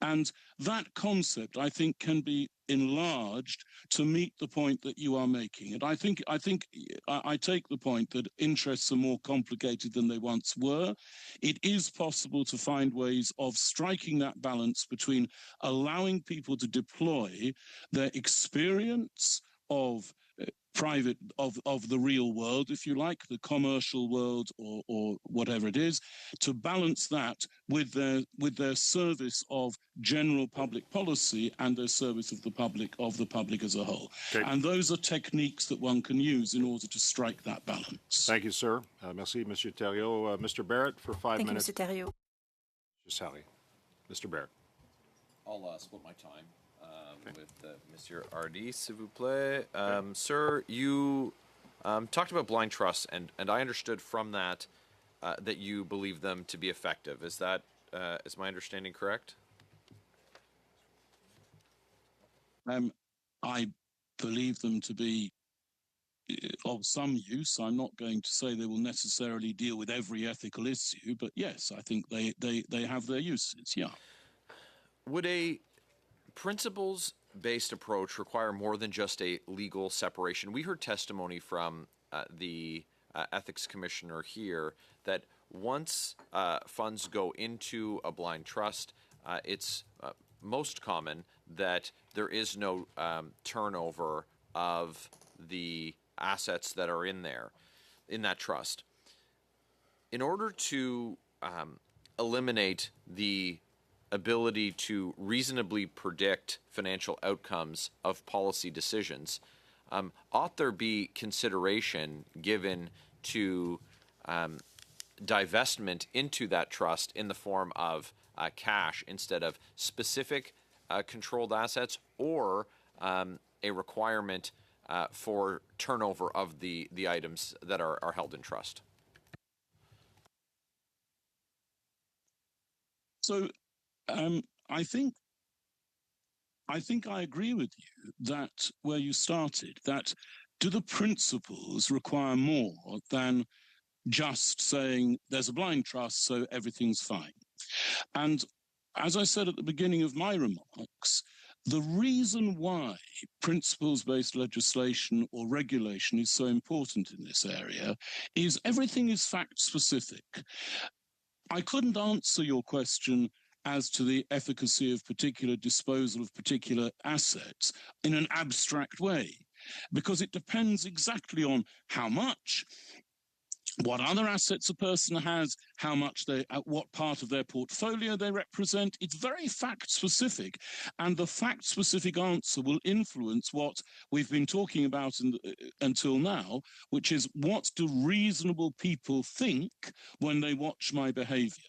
And that concept, I think, can be enlarged to meet the point that you are making. And I take the point that interests are more complicated than they once were. It is possible to find ways of striking that balance between allowing people to deploy their experience of of the real world, if you like, the commercial world or whatever it is, to balance that with their service of general public policy and their service of the public as a whole. Okay. And those are techniques that one can use in order to strike that balance. Thank you, sir. Merci, Monsieur Thériault. Mr. Barrett, for 5 Thank minutes. you, Mr. Thériault. Sally. Mr. Barrett. I'll split my time with Monsieur Hardy, s'il vous plaît. Sir, you talked about blind trusts, and I understood from that that you believe them to be effective. Is my understanding correct? I believe them to be of some use. I'm not going to say they will necessarily deal with every ethical issue, but yes, I think they have their uses, yeah. Would a principles-based approach require more than just a legal separation? We heard testimony from the ethics commissioner here that once funds go into a blind trust, it's most common that there is no turnover of the assets that are in that trust. In order to eliminate the ability to reasonably predict financial outcomes of policy decisions, ought there be consideration given to divestment into that trust in the form of cash instead of specific controlled assets, or a requirement for turnover of the items that are held in trust? So I think I agree with you that where you started, that do the principles require more than just saying there's a blind trust, so everything's fine? And as I said at the beginning of my remarks, the reason why principles-based legislation or regulation is so important in this area is everything is fact-specific. I couldn't answer your question as to the efficacy of particular disposal of particular assets in an abstract way, because it depends exactly on how much, what other assets a person has, how much what part of their portfolio they represent. It's very fact specific, and the fact specific answer will influence what we've been talking about until now, which is what do reasonable people think when they watch my behavior.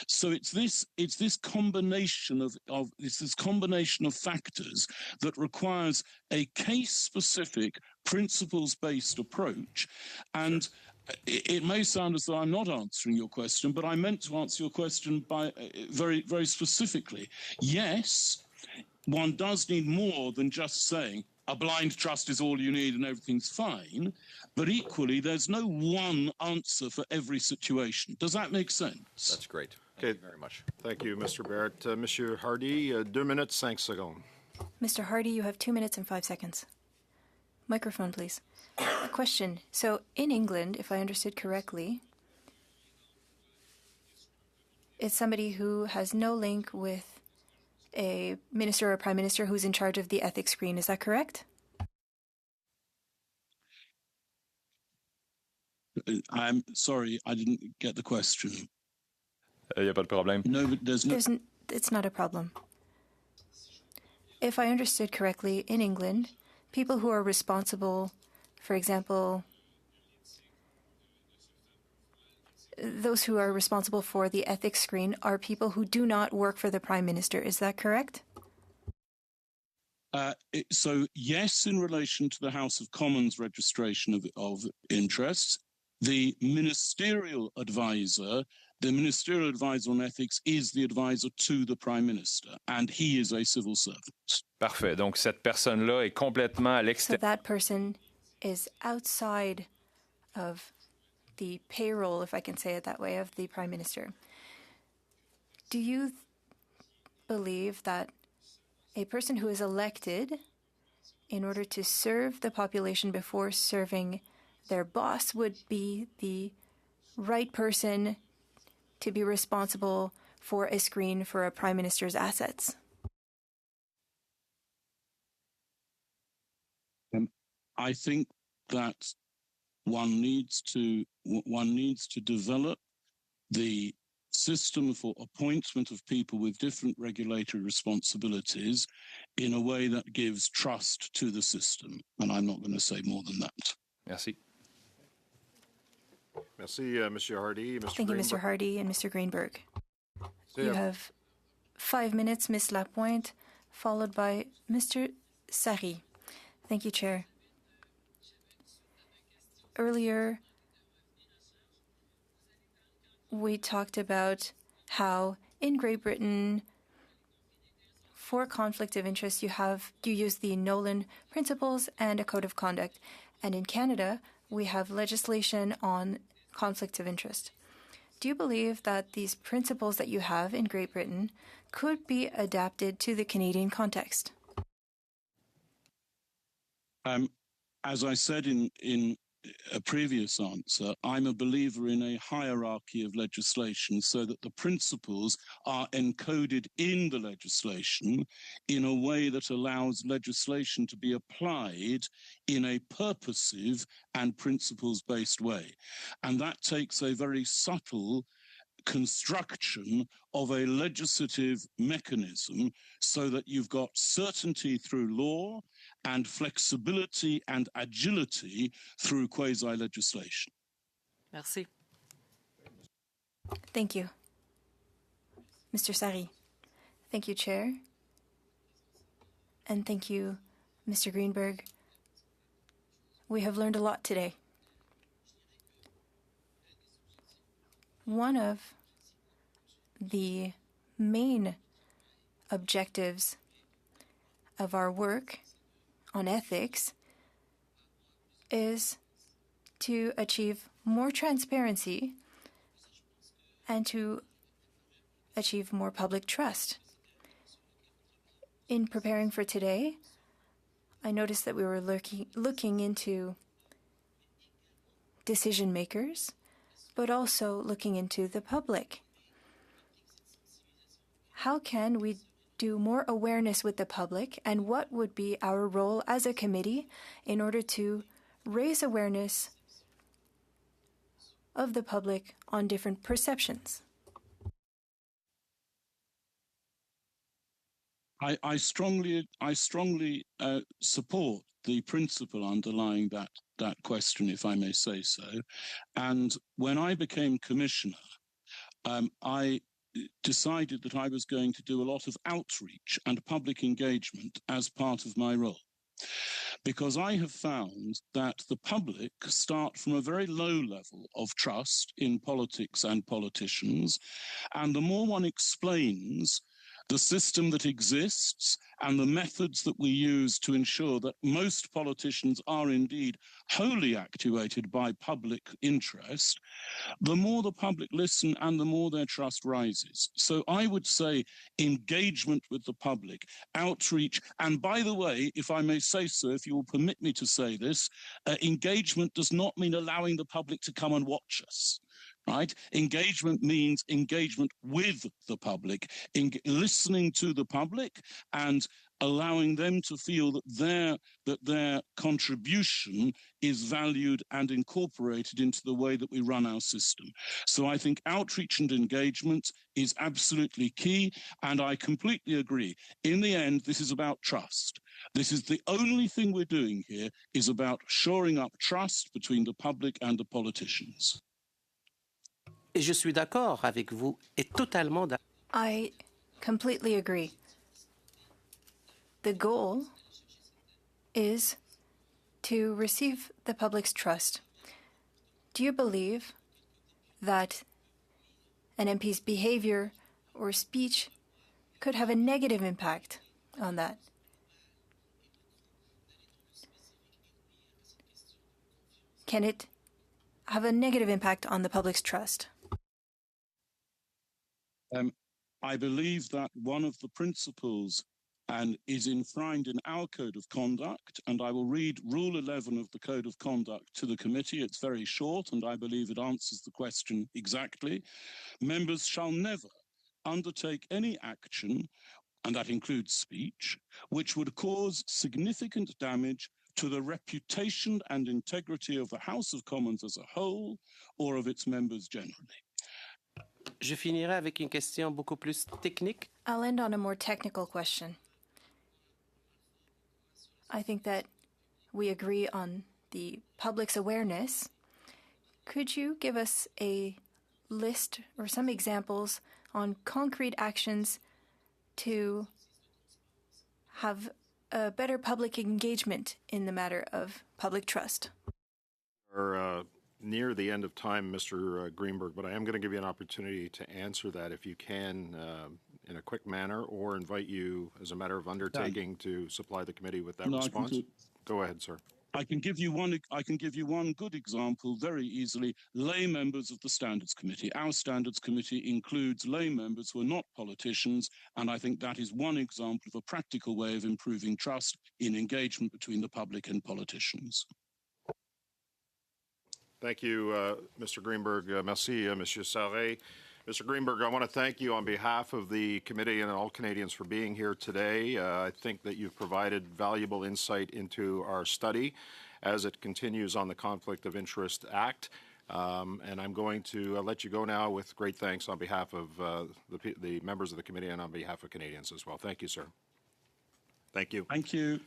So it's this combination of this combination of factors that requires a case specific, principles based approach. And it may sound as though I'm not answering your question, but I meant to answer your question by very, very specifically. Yes, one does need more than just saying a blind trust is all you need and everything's fine. But equally, there's no one answer for every situation. Does that make sense? That's great. Thank you very much. Thank you, Mr. Barrett. Monsieur Hardy, 2 minutes, 5 secondes. Mr. Hardy, you have 2 minutes and 5 seconds. Microphone, please. A question. So, in England, if I understood correctly, it's somebody who has no link with a minister or prime minister who's in charge of the ethics screen. Is that correct? I'm sorry, I didn't get the question. Il n'y a pas de problème. No, but there's no... It's not a problem. If I understood correctly, in England, people who are responsible, for example, those who are responsible for the ethics screen are people who do not work for the Prime Minister. Is that correct? So, yes, in relation to the House of Commons registration of interests, the ministerial advisor on ethics is the advisor to the Prime Minister, and he is a civil servant. Parfait. Donc, cette personne-là est complètement à So l'extérieur. that person is outside of the payroll, if I can say it that way, of the Prime Minister. Do you believe that a person who is elected in order to serve the population before serving their boss would be the right person to be responsible for a screen for a Prime Minister's assets? I think that one needs to develop the system for appointment of people with different regulatory responsibilities in a way that gives trust to the system. And I'm not going to say more than that. Merci. Merci, Monsieur Hardy. Mr. Thank you, Mr. Greenberg. Hardy and Mr. Greenberg. So, You have 5 minutes, Ms. Lapointe, followed by Mr. Sari. Thank you, Chair. Earlier, we talked about how in Great Britain, for conflict of interest, you use the Nolan principles and a code of conduct. And in Canada, we have legislation on conflict of interest. Do you believe that these principles that you have in Great Britain could be adapted to the Canadian context? As I said in a previous answer, I'm a believer in a hierarchy of legislation so that the principles are encoded in the legislation in a way that allows legislation to be applied in a purposive and principles-based way. And that takes a very subtle construction of a legislative mechanism so that you've got certainty through law and flexibility and agility through quasi-legislation. Merci. Thank you. Mr. Sari. Thank you, Chair. And thank you, Mr. Greenberg. We have learned a lot today. One of the main objectives of our work on ethics is to achieve more transparency and to achieve more public trust. In preparing for today, I noticed that we were looking into decision makers, but also looking into the public. How can we do more awareness with the public, and what would be our role as a committee in order to raise awareness of the public on different perceptions. I strongly support the principle underlying that question, if I may say so. And when I became commissioner, I decided that I was going to do a lot of outreach and public engagement as part of my role. Because I have found that the public start from a very low level of trust in politics and politicians, and the more one explains the system that exists and the methods that we use to ensure that most politicians are indeed wholly actuated by public interest, the more the public listen and the more their trust rises. So I would say engagement with the public, outreach, and by the way, if I may say so, if you will permit me to say this, engagement does not mean allowing the public to come and watch us. Right? Engagement means engagement with the public, listening to the public and allowing them to feel that their contribution is valued and incorporated into the way that we run our system. So I think outreach and engagement is absolutely key, and I completely agree. In the end, this is about trust. This is the only thing we're doing here is about shoring up trust between the public and the politicians. Et je suis d'accord avec vous et totalement d'accord. I completely agree. The goal is to receive the public's trust. Do you believe that an MP's behavior or speech could have a negative impact on that? Can it have a negative impact on the public's trust? I believe that one of the principles and is enshrined in our code of conduct, and I will read Rule 11 of the Code of Conduct to the committee. It's very short, and I believe it answers the question exactly. Members shall never undertake any action, and that includes speech, which would cause significant damage to the reputation and integrity of the House of Commons as a whole or of its members generally. Je finirai avec une question beaucoup plus technique. I'll end on a more technical question. I think that we agree on the public's awareness. Could you give us a list or some examples on concrete actions to have a better public engagement in the matter of public trust? We're near the end of time, Mr. Greenberg, but I am going to give you an opportunity to answer that if you can in a quick manner, or invite you as a matter of undertaking to supply the committee with that response. Go ahead, sir. I can give you one good example very easily. Lay members of the Standards Committee. Our Standards Committee includes lay members who are not politicians, and I think that is one example of a practical way of improving trust in engagement between the public and politicians. Thank you, Mr. Greenberg. Merci, Monsieur Sarret. Mr. Greenberg, I want to thank you on behalf of the committee and all Canadians for being here today. I think that you've provided valuable insight into our study as it continues on the Conflict of Interest Act. And I'm going to let you go now with great thanks on behalf of the members of the committee and on behalf of Canadians as well. Thank you, sir. Thank you. Thank you.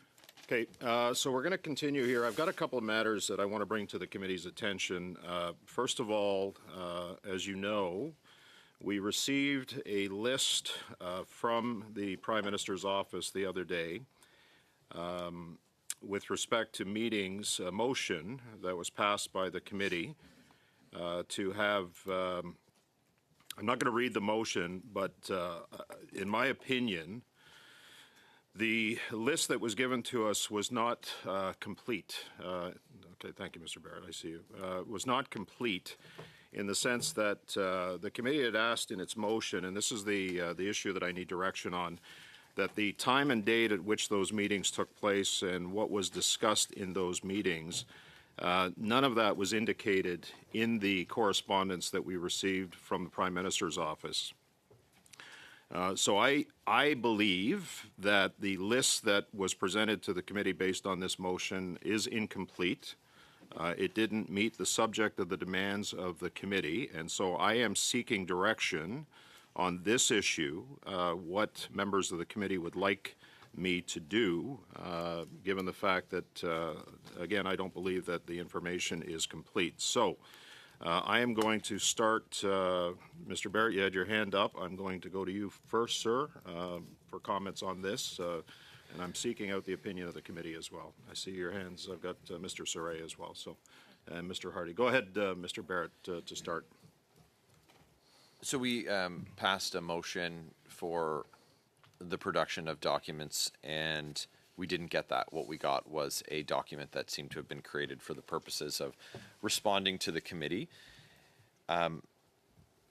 Okay, so we're going to continue here. I've got a couple of matters that I want to bring to the committee's attention. First of all, as you know, we received a list from the Prime Minister's office the other day with respect to meetings, a motion that was passed by the committee to have, I'm not going to read the motion, but in my opinion, the list that was given to us was not complete. Okay, thank you, Mr. Barrett. I see you. Was not complete in the sense that the committee had asked in its motion, and this is the issue that I need direction on, that the time and date at which those meetings took place and what was discussed in those meetings, none of that was indicated in the correspondence that we received from the Prime Minister's office. So I believe that the list that was presented to the committee based on this motion is incomplete. It didn't meet the subject of the demands of the committee, and so I am seeking direction on this issue, what members of the committee would like me to do, given the fact that, again, I don't believe that the information is complete. So I am going to start, Mr. Barrett, you had your hand up. I'm going to go to you first, sir, for comments on this. And I'm seeking out the opinion of the committee as well. I see your hands. I've got Mr. Saray as well. So, and Mr. Hardy. Go ahead, Mr. Barrett, to start. So we passed a motion for the production of documents, and we didn't get that. What we got was a document that seemed to have been created for the purposes of responding to the committee.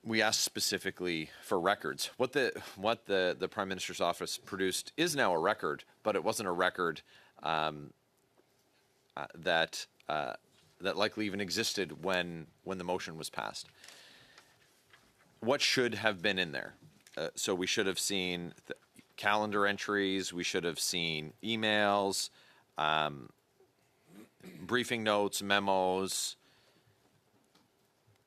We asked specifically for records. What the Prime Minister's office produced is now a record, but it wasn't a record that likely even existed when the motion was passed. What should have been in there? So we should have seen calendar entries. We should have seen emails, briefing notes, memos,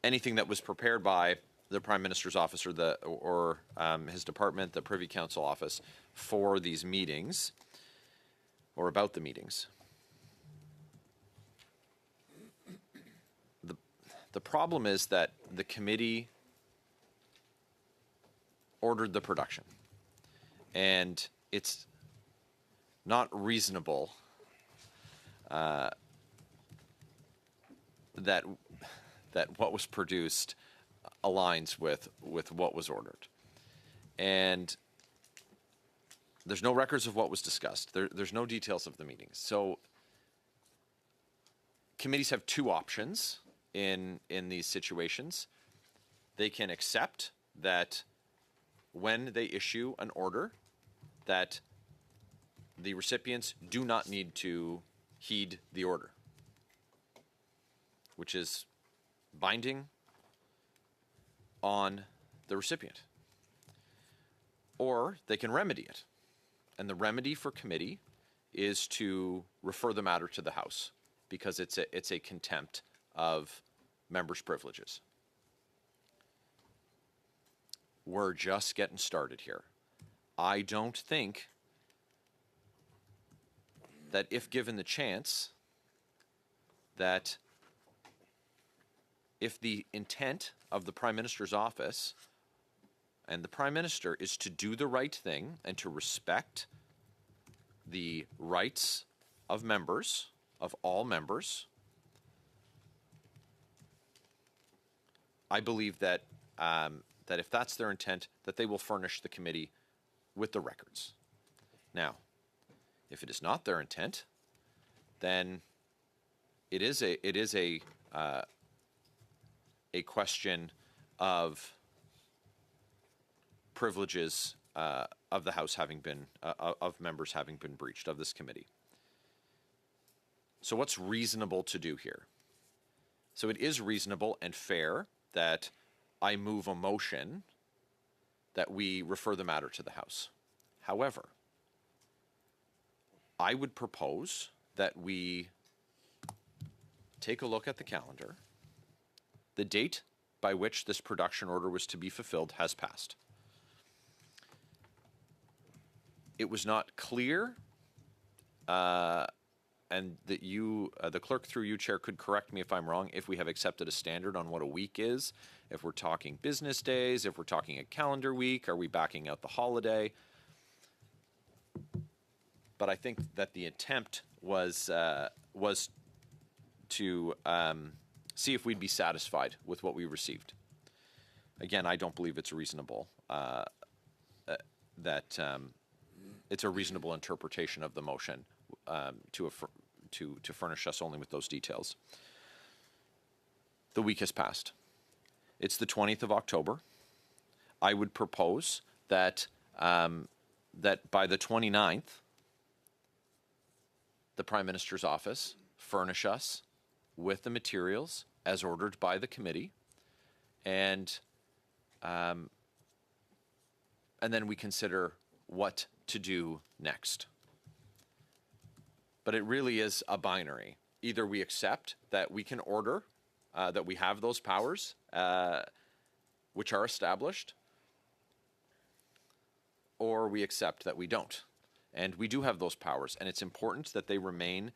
anything that was prepared by the Prime Minister's office or his department, the Privy Council office, for these meetings or about the meetings. The problem is that the committee ordered the production, and it's not reasonable that what was produced aligns with what was ordered. And there's no records of what was discussed. There's no details of the meetings. So committees have two options in these situations. They can accept that when they issue an order that the recipients do not need to heed the order, which is binding on the recipient. Or they can remedy it. And the remedy for committee is to refer the matter to the House, because it's a contempt of members' privileges. We're just getting started here. I don't think that if given the chance, that if the intent of the Prime Minister's office and the Prime Minister is to do the right thing and to respect the rights of members, of all members, I believe that that if that's their intent, that they will furnish the committee with the records. Now, if it is not their intent, then it is a question of privileges of the House having been of members having been breached of this committee. So what's reasonable to do here? So it is reasonable and fair that I move a motion that we refer the matter to the House. However, I would propose that we take a look at the calendar. The date by which this production order was to be fulfilled has passed. It was not clear, and that you, the clerk through you, Chair, could correct me if I'm wrong, if we have accepted a standard on what a week is, if we're talking business days, if we're talking a calendar week, are we backing out the holiday? But I think that the attempt was to see if we'd be satisfied with what we received. Again, I don't believe it's reasonable, that it's a reasonable interpretation of the motion to furnish us only with those details. The week has passed. It's the 20th of October. I would propose that that by the 29th, the Prime Minister's office furnish us with the materials as ordered by the committee, and then we consider what to do next. But it really is a binary. either we accept that we can order, that we have those powers, which are established, or we accept that we don't. And we do have those powers, and it's important that they remain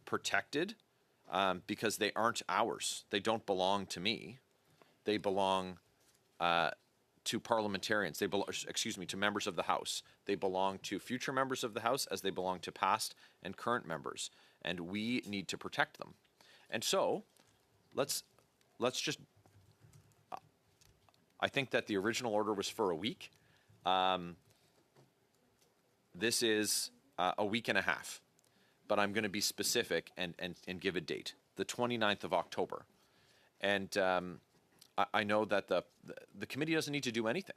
protected because they aren't ours. They don't belong to me. They belong to parliamentarians. They belong, to members of the House. They belong to future members of the House as they belong to past and current members, and we need to protect them. And so, let's just. I think that the original order was for a week. This is a week and a half, but I'm going to be specific and give a date, the 29th of October. And I know that the committee doesn't need to do anything.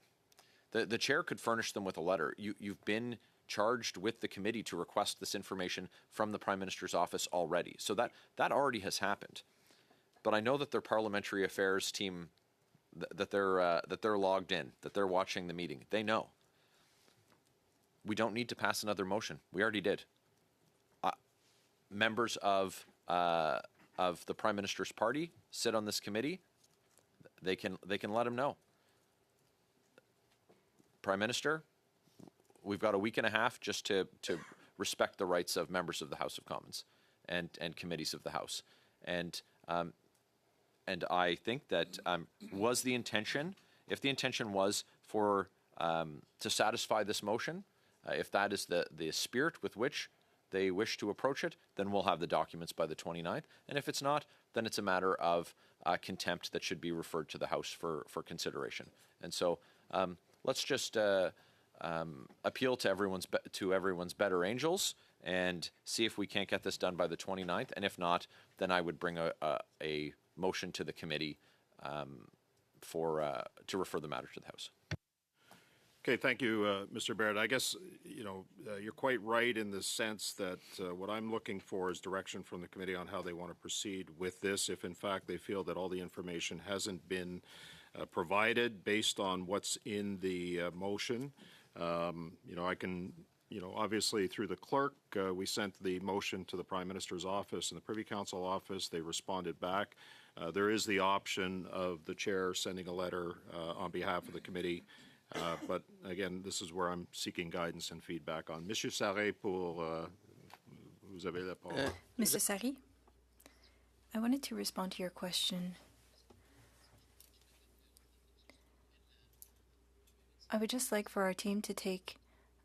The chair could furnish them with a letter. You've been charged with the committee to request this information from the Prime Minister's office already. So that already has happened. But I know that their parliamentary affairs team, that they're logged in, that they're watching the meeting. They know. We don't need to pass another motion. We already did. Members of the Prime Minister's party sit on this committee. They can let him know. Prime Minister, we've got a week and a half just to respect the rights of members of the House of Commons and committees of the House. And I think that was the intention. If the intention was for to satisfy this motion, if that is the spirit with which they wish to approach it, then we'll have the documents by the 29th. And if it's not, then it's a matter of contempt that should be referred to the House for consideration. And so let's just appeal to everyone's better angels and see if we can't get this done by the 29th. And if not, then I would bring a motion to the committee to refer the matter to the House. Okay, thank you, Mr. Barrett. I guess, you're quite right in the sense that what I'm looking for is direction from the committee on how they want to proceed with this, if in fact they feel that all the information hasn't been provided based on what's in the motion. I can, obviously through the clerk, we sent the motion to the Prime Minister's office and the Privy Council office. They responded back. There is the option of the chair sending a letter on behalf of the committee. But again, this is where I'm seeking guidance and feedback on. Monsieur Sarré, vous avez la parole. Mr. Sarri, I wanted to respond to your question. I would just like for our team to take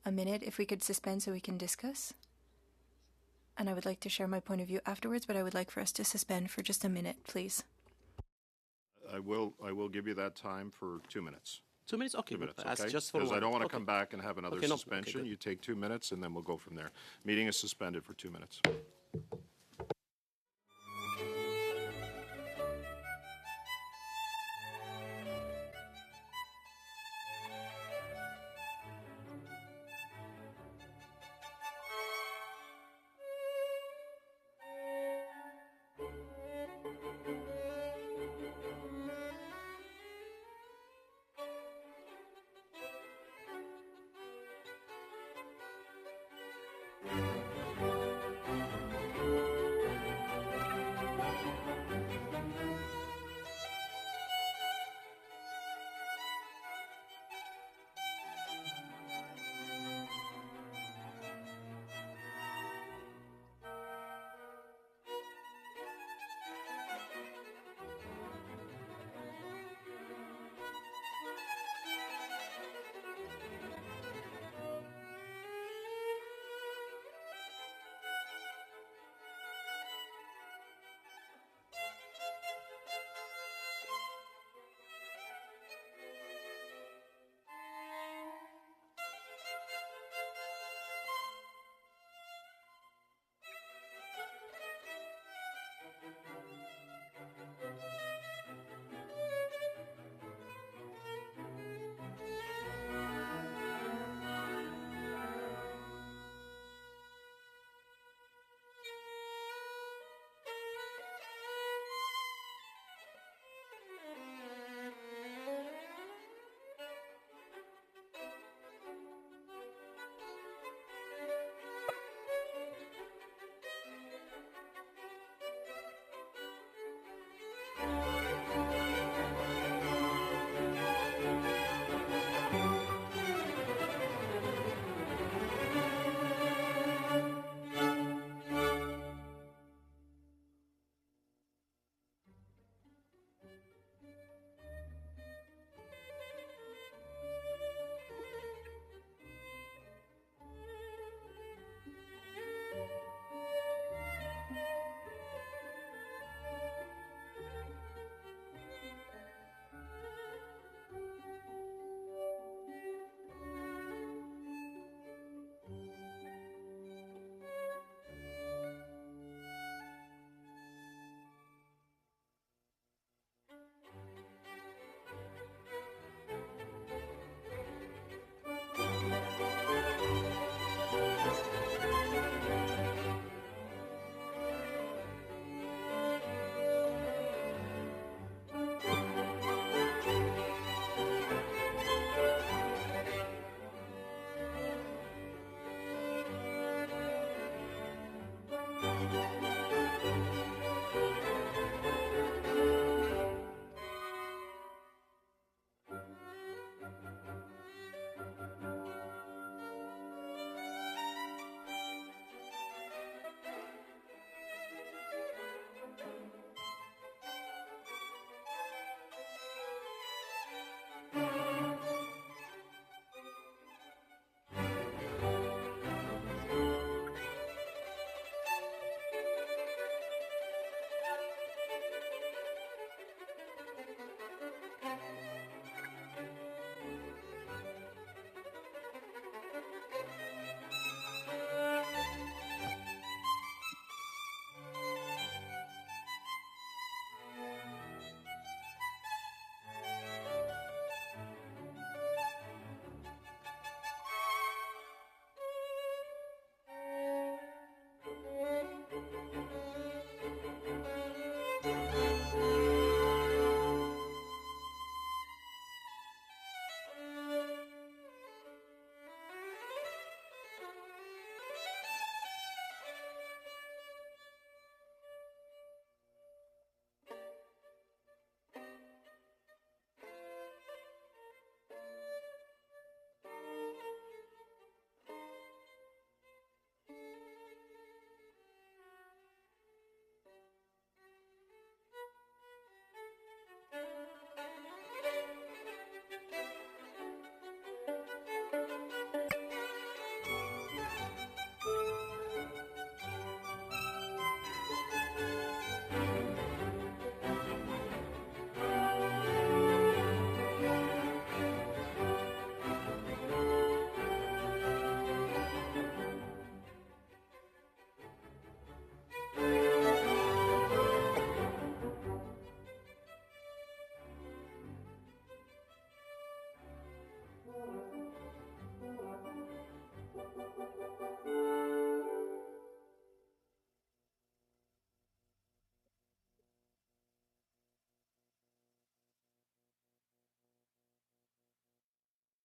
a minute, if we could suspend so we can discuss. And I would like to share my point of view afterwards, but I would like for us to suspend for just a minute, please. I will give you that time for 2 minutes. 2 minutes? Okay. 2 minutes, That's okay? just for Because I don't want to okay. come back and have another Okay, no, suspension. okay, You take 2 minutes, and then we'll go from there. Meeting is suspended for 2 minutes.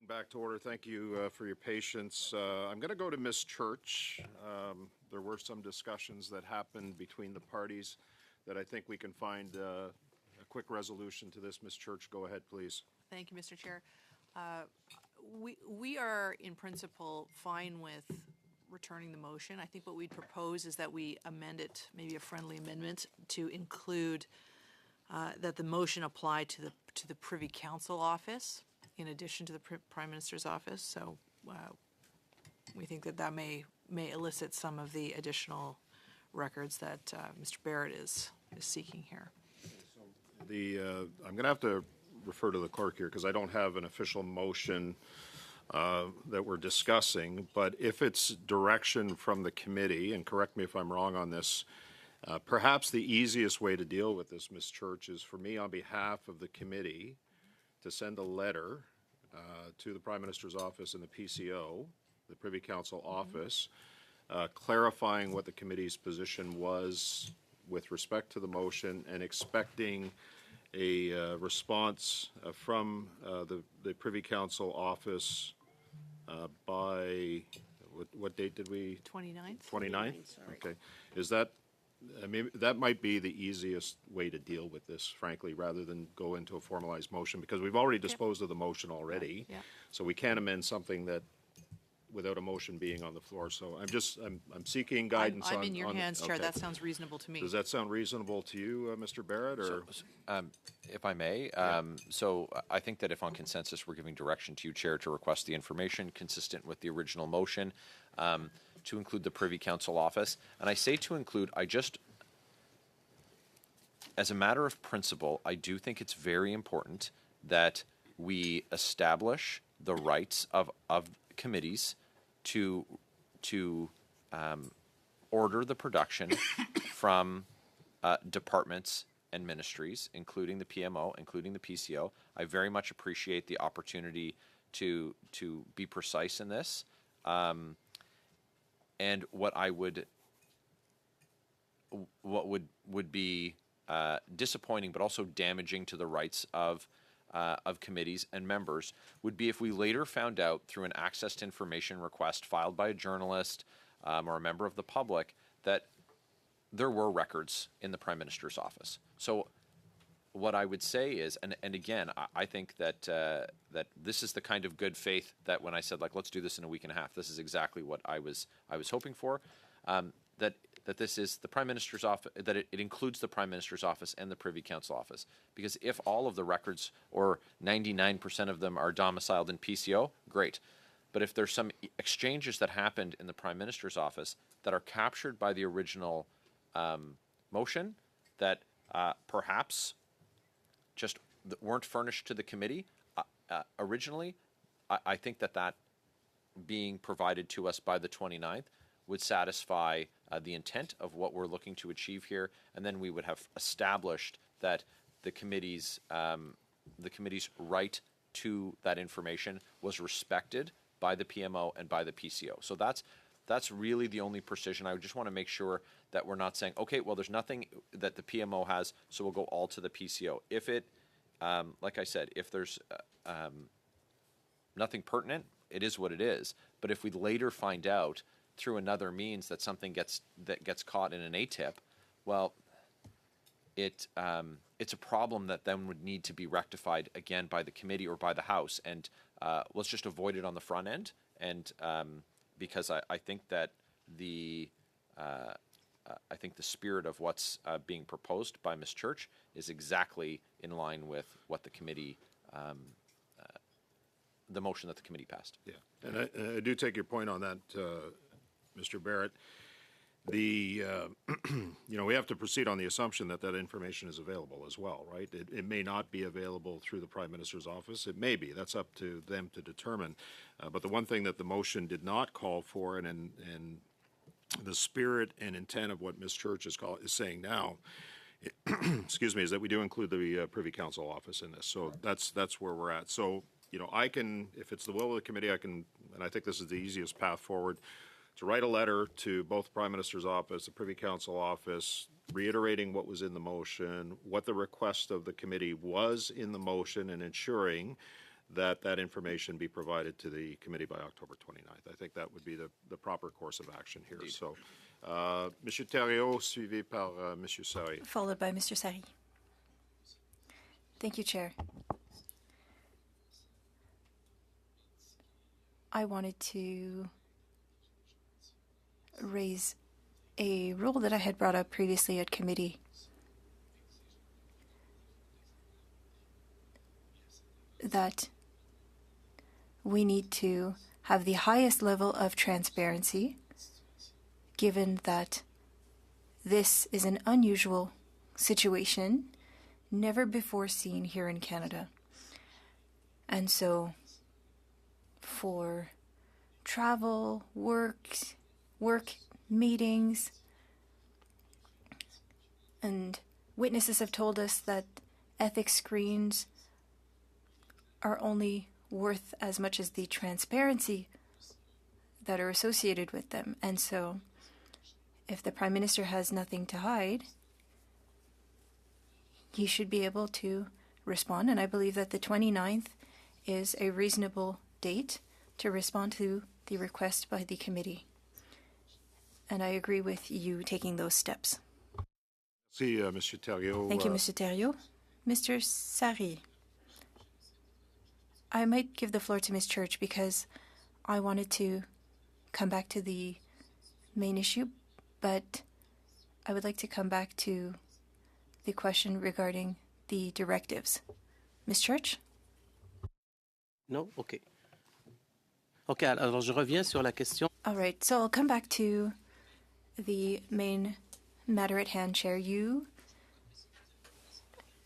back to order. Thank you for your patience. I'm going to go to Ms. Church. There were some discussions that happened between the parties that I think we can find a quick resolution to this. Ms. Church, go ahead, please. Thank you, Mr. Chair. We are in principle fine with returning the motion. I think what we'd propose is that we amend it, maybe a friendly amendment, to include that the motion apply to the Privy Council office in addition to the Prime Minister's office. So we think that may elicit some of the additional records that Mr. Barrett is seeking here. I'm going to have to refer to the clerk here because I don't have an official motion that we're discussing, but if it's direction from the committee, and correct me if I'm wrong on this, perhaps the easiest way to deal with this, Ms. Church, is for me on behalf of the committee to send a letter to the Prime Minister's office and the PCO, the Privy Council office, clarifying what the committee's position was with respect to the motion and expecting a response from the Privy Council office by, what date did we? 29th? 29th? Okay. Is that, I mean, that might be the easiest way to deal with this, frankly, rather than go into a formalized motion, because we've already disposed of the motion already. Yeah. So we can't amend something that, without a motion being on the floor. So I'm seeking guidance on. I'm in your hands, Chair. Okay. That sounds reasonable to me. Does that sound reasonable to you, Mr. Barrett, or? If I may, so I think that if on consensus we're giving direction to you, Chair, to request the information consistent with the original motion, to include the Privy Council office. And I say to include, as a matter of principle, I do think it's very important that we establish the rights of committees to order the production from departments and ministries, including the PMO, including the PCO. I very much appreciate the opportunity to be precise in this. And what would be disappointing, but also damaging to the rights of committees and members, would be if we later found out through an access to information request filed by a journalist or a member of the public that there were records in the Prime Minister's office. So what I would say is, and again, I think that that this is the kind of good faith that when I said, like, let's do this in a week and a half, this is exactly what I was hoping for. That this is the Prime Minister's office, that it includes the Prime Minister's office and the Privy Council office. Because if all of the records, or 99% of them, are domiciled in PCO, great. But if there's some exchanges that happened in the Prime Minister's office that are captured by the original motion that perhaps just weren't furnished to the committee originally, I think that being provided to us by the 29th would satisfy the intent of what we're looking to achieve here, and then we would have established that the committee's right to that information was respected by the PMO and by the PCO. So that's really the only precision. I just want to make sure that we're not saying, okay, well, there's nothing that the PMO has, so we'll go all to the PCO. If it, like I said, if there's nothing pertinent, it is what it is. But if we later find out through another means that something gets caught in an ATIP, well, it's a problem that then would need to be rectified again by the committee or by the House, and let's just avoid it on the front end. And because I think that the spirit of what's being proposed by Ms. Church is exactly in line with what the committee, the motion that the committee passed. Yeah, and I do take your point on that, Mr. Barrett. We have to proceed on the assumption that information is available as well, right? It may not be available through the Prime Minister's office. It may be. That's up to them to determine. But the one thing that the motion did not call for, and the spirit and intent of what Ms. Church is saying now, excuse me, is that we do include the Privy Council office in this. So that's where we're at. So, I can, if it's the will of the committee, and I think this is the easiest path forward, to write a letter to both the Prime Minister's office, the Privy Council office, reiterating what was in the motion, what the request of the committee was in the motion, and ensuring that that information be provided to the committee by October 29th. I think that would be the proper course of action here. Indeed. So, Monsieur Thériault, suivi par Monsieur Sarri. Followed by Mr. Sarri. Thank you, Chair. I wanted to raise a rule that I had brought up previously at committee. That we need to have the highest level of transparency, given that this is an unusual situation, never before seen here in Canada. And so, for travel, work meetings, and witnesses have told us that ethics screens are only worth as much as the transparency that are associated with them. And so, if the Prime Minister has nothing to hide, he should be able to respond. And I believe that the 29th is a reasonable date to respond to the request by the committee. And I agree with you taking those steps. Merci, Monsieur Thériault. Thank you, Mr. Thériault. Mr. Sarri. I might give the floor to Ms. Church because I wanted to come back to the main issue, but I would like to come back to the question regarding the directives. Ms. Church? No? OK. OK, alors je reviens sur la question. All right, so I'll come back to the main matter at hand, Chair.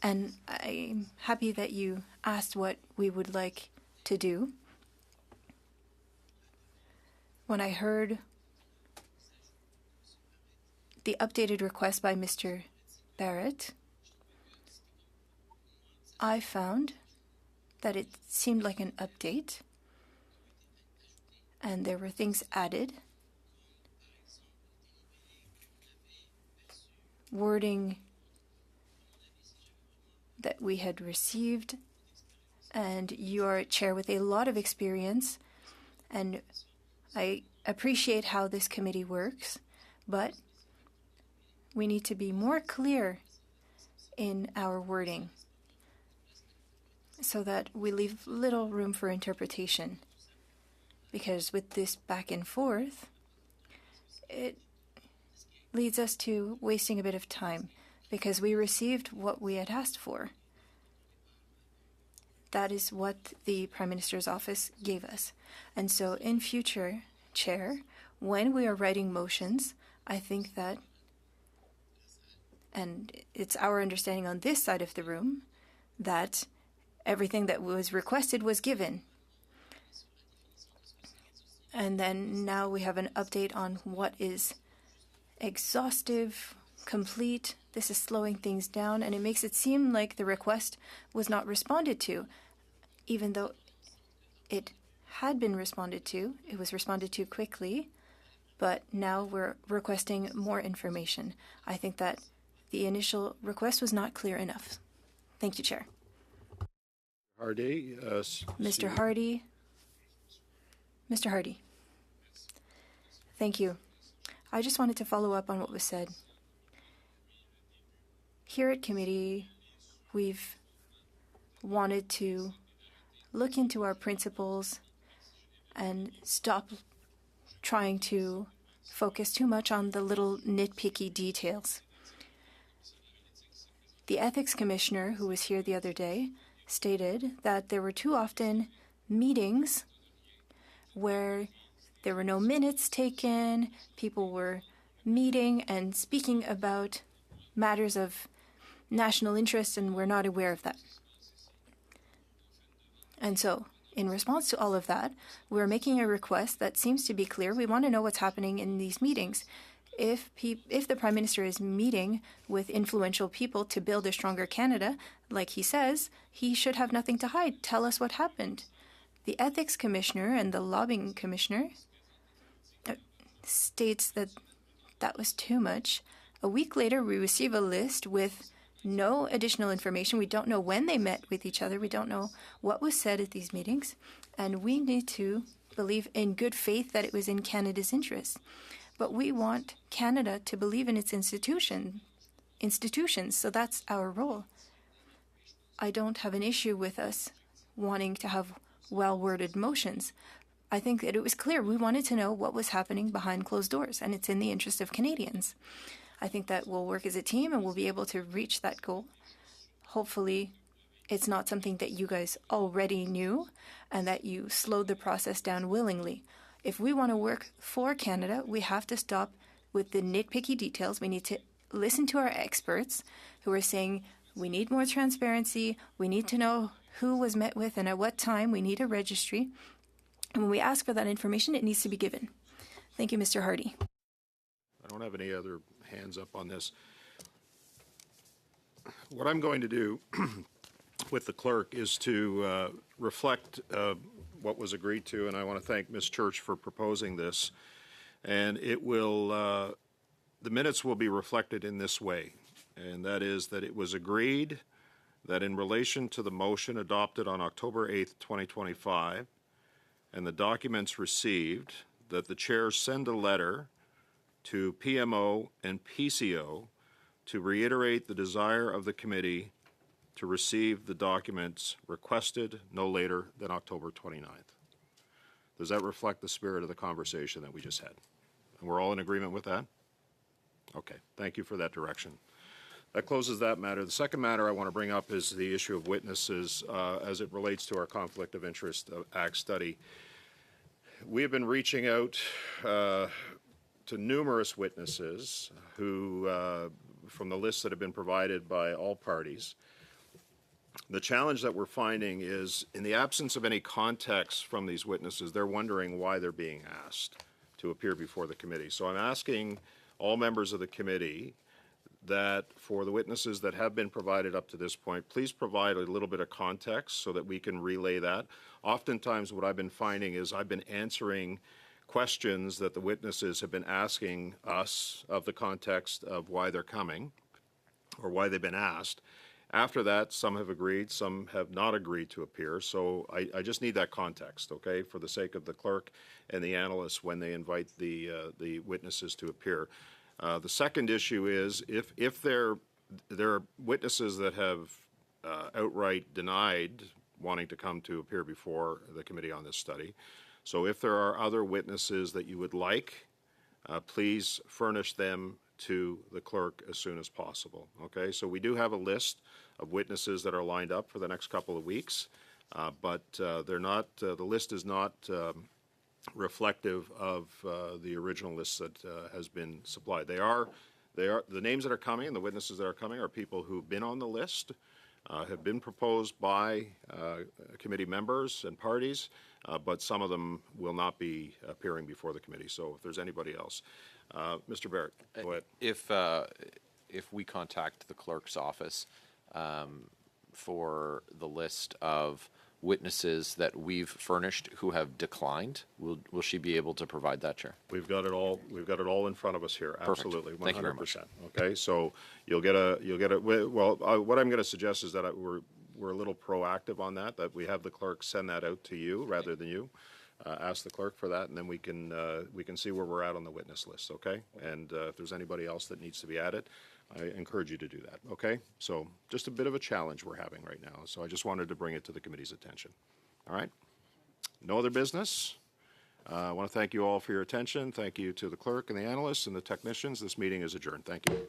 And I'm happy that you asked what we would like to do. When I heard the updated request by Mr. Barrett, I found that it seemed like an update, and there were things added. Wording that we had received, and you are a chair with a lot of experience, and I appreciate how this committee works, but we need to be more clear in our wording so that we leave little room for interpretation. Because with this back and forth, it leads us to wasting a bit of time, because we received what we had asked for. That is what the Prime Minister's office gave us. And so in future, Chair, when we are writing motions, I think that, and it's our understanding on this side of the room, that everything that was requested was given. And then now we have an update on what is exhaustive, complete. This is slowing things down, and it makes it seem like the request was not responded to, even though it had been responded to. It was responded to quickly, but now we're requesting more information. I think that the initial request was not clear enough. Thank you, Chair. Hardy. Mr. Hardy. Mr. Hardy. Thank you. I just wanted to follow up on what was said. Here at committee, we've wanted to look into our principles and stop trying to focus too much on the little nitpicky details. The Ethics Commissioner, who was here the other day, stated that there were too often meetings where there were no minutes taken, people were meeting and speaking about matters of national interest, and we're not aware of that. And so, in response to all of that, we're making a request that seems to be clear. We want to know what's happening in these meetings. If the Prime Minister is meeting with influential people to build a stronger Canada, like he says, he should have nothing to hide. Tell us what happened. The Ethics Commissioner and the Lobbying Commissioner states that that was too much. A week later, we receive a list with no additional information. We don't know when they met with each other. We don't know what was said at these meetings. And we need to believe in good faith that it was in Canada's interest. But we want Canada to believe in its institutions. So that's our role. I don't have an issue with us wanting to have well-worded motions. I think that it was clear we wanted to know what was happening behind closed doors, and it's in the interest of Canadians. I think that we'll work as a team and we'll be able to reach that goal. Hopefully, it's not something that you guys already knew and that you slowed the process down willingly. If we want to work for Canada, we have to stop with the nitpicky details. We need to listen to our experts who are saying we need more transparency, we need to know who was met with and at what time, we need a registry. And when we ask for that information, it needs to be given. Thank you, Mr. Hardy. I don't have any other hands up on this. What I'm going to do with the clerk is to reflect what was agreed to, and I want to thank Ms. Church for proposing this. And it will, the minutes will be reflected in this way, and that is that it was agreed that in relation to the motion adopted on October 8th, 2025, and the documents received, that the chair send a letter to PMO and PCO to reiterate the desire of the committee to receive the documents requested no later than October 29th. Does that reflect the spirit of the conversation that we just had? And we're all in agreement with that? Okay, thank you for that direction. That closes that matter. The second matter I want to bring up is the issue of witnesses as it relates to our Conflict of Interest Act study. We have been reaching out to numerous witnesses who, from the lists that have been provided by all parties. The challenge that we're finding is, in the absence of any context from these witnesses, they're wondering why they're being asked to appear before the committee. So I'm asking all members of the committee that for the witnesses that have been provided up to this point, please provide a little bit of context so that we can relay that. Oftentimes what I've been finding is I've been answering questions that the witnesses have been asking us of the context of why they're coming or why they've been asked. After that, some have agreed, some have not agreed to appear. So I just need that context, okay, for the sake of the clerk and the analysts when they invite the witnesses to appear. The second issue is if there are witnesses that have outright denied wanting to come to appear before the committee on this study. So if there are other witnesses that you would like, please furnish them to the clerk as soon as possible. Okay, so we do have a list of witnesses that are lined up for the next couple of weeks, but they're not. The list is not reflective of the original list that has been supplied. They are the names that are coming and the witnesses that are coming are people who've been on the list, have been proposed by committee members and parties, but some of them will not be appearing before the committee. So if there's anybody else. Mr. Barrett, go ahead. If we contact the clerk's office for the list of witnesses that we've furnished who have declined, will she be able to provide that, Chair? We've got it all. We've got it all in front of us here. Perfect. Absolutely, 100%. Thank you very much. Okay, so you'll get a. Well, what I'm going to suggest is that we're a little proactive on that. That we have the clerk send that out to you rather than you. Ask the clerk for that, and then we can see where we're at on the witness list. Okay, and if there's anybody else that needs to be added, I encourage you to do that. Okay, so just a bit of a challenge we're having right now. So I just wanted to bring it to the committee's attention. All right. No other business. I want to thank you all for your attention. Thank you to the clerk and the analysts and the technicians. This meeting is adjourned. Thank you.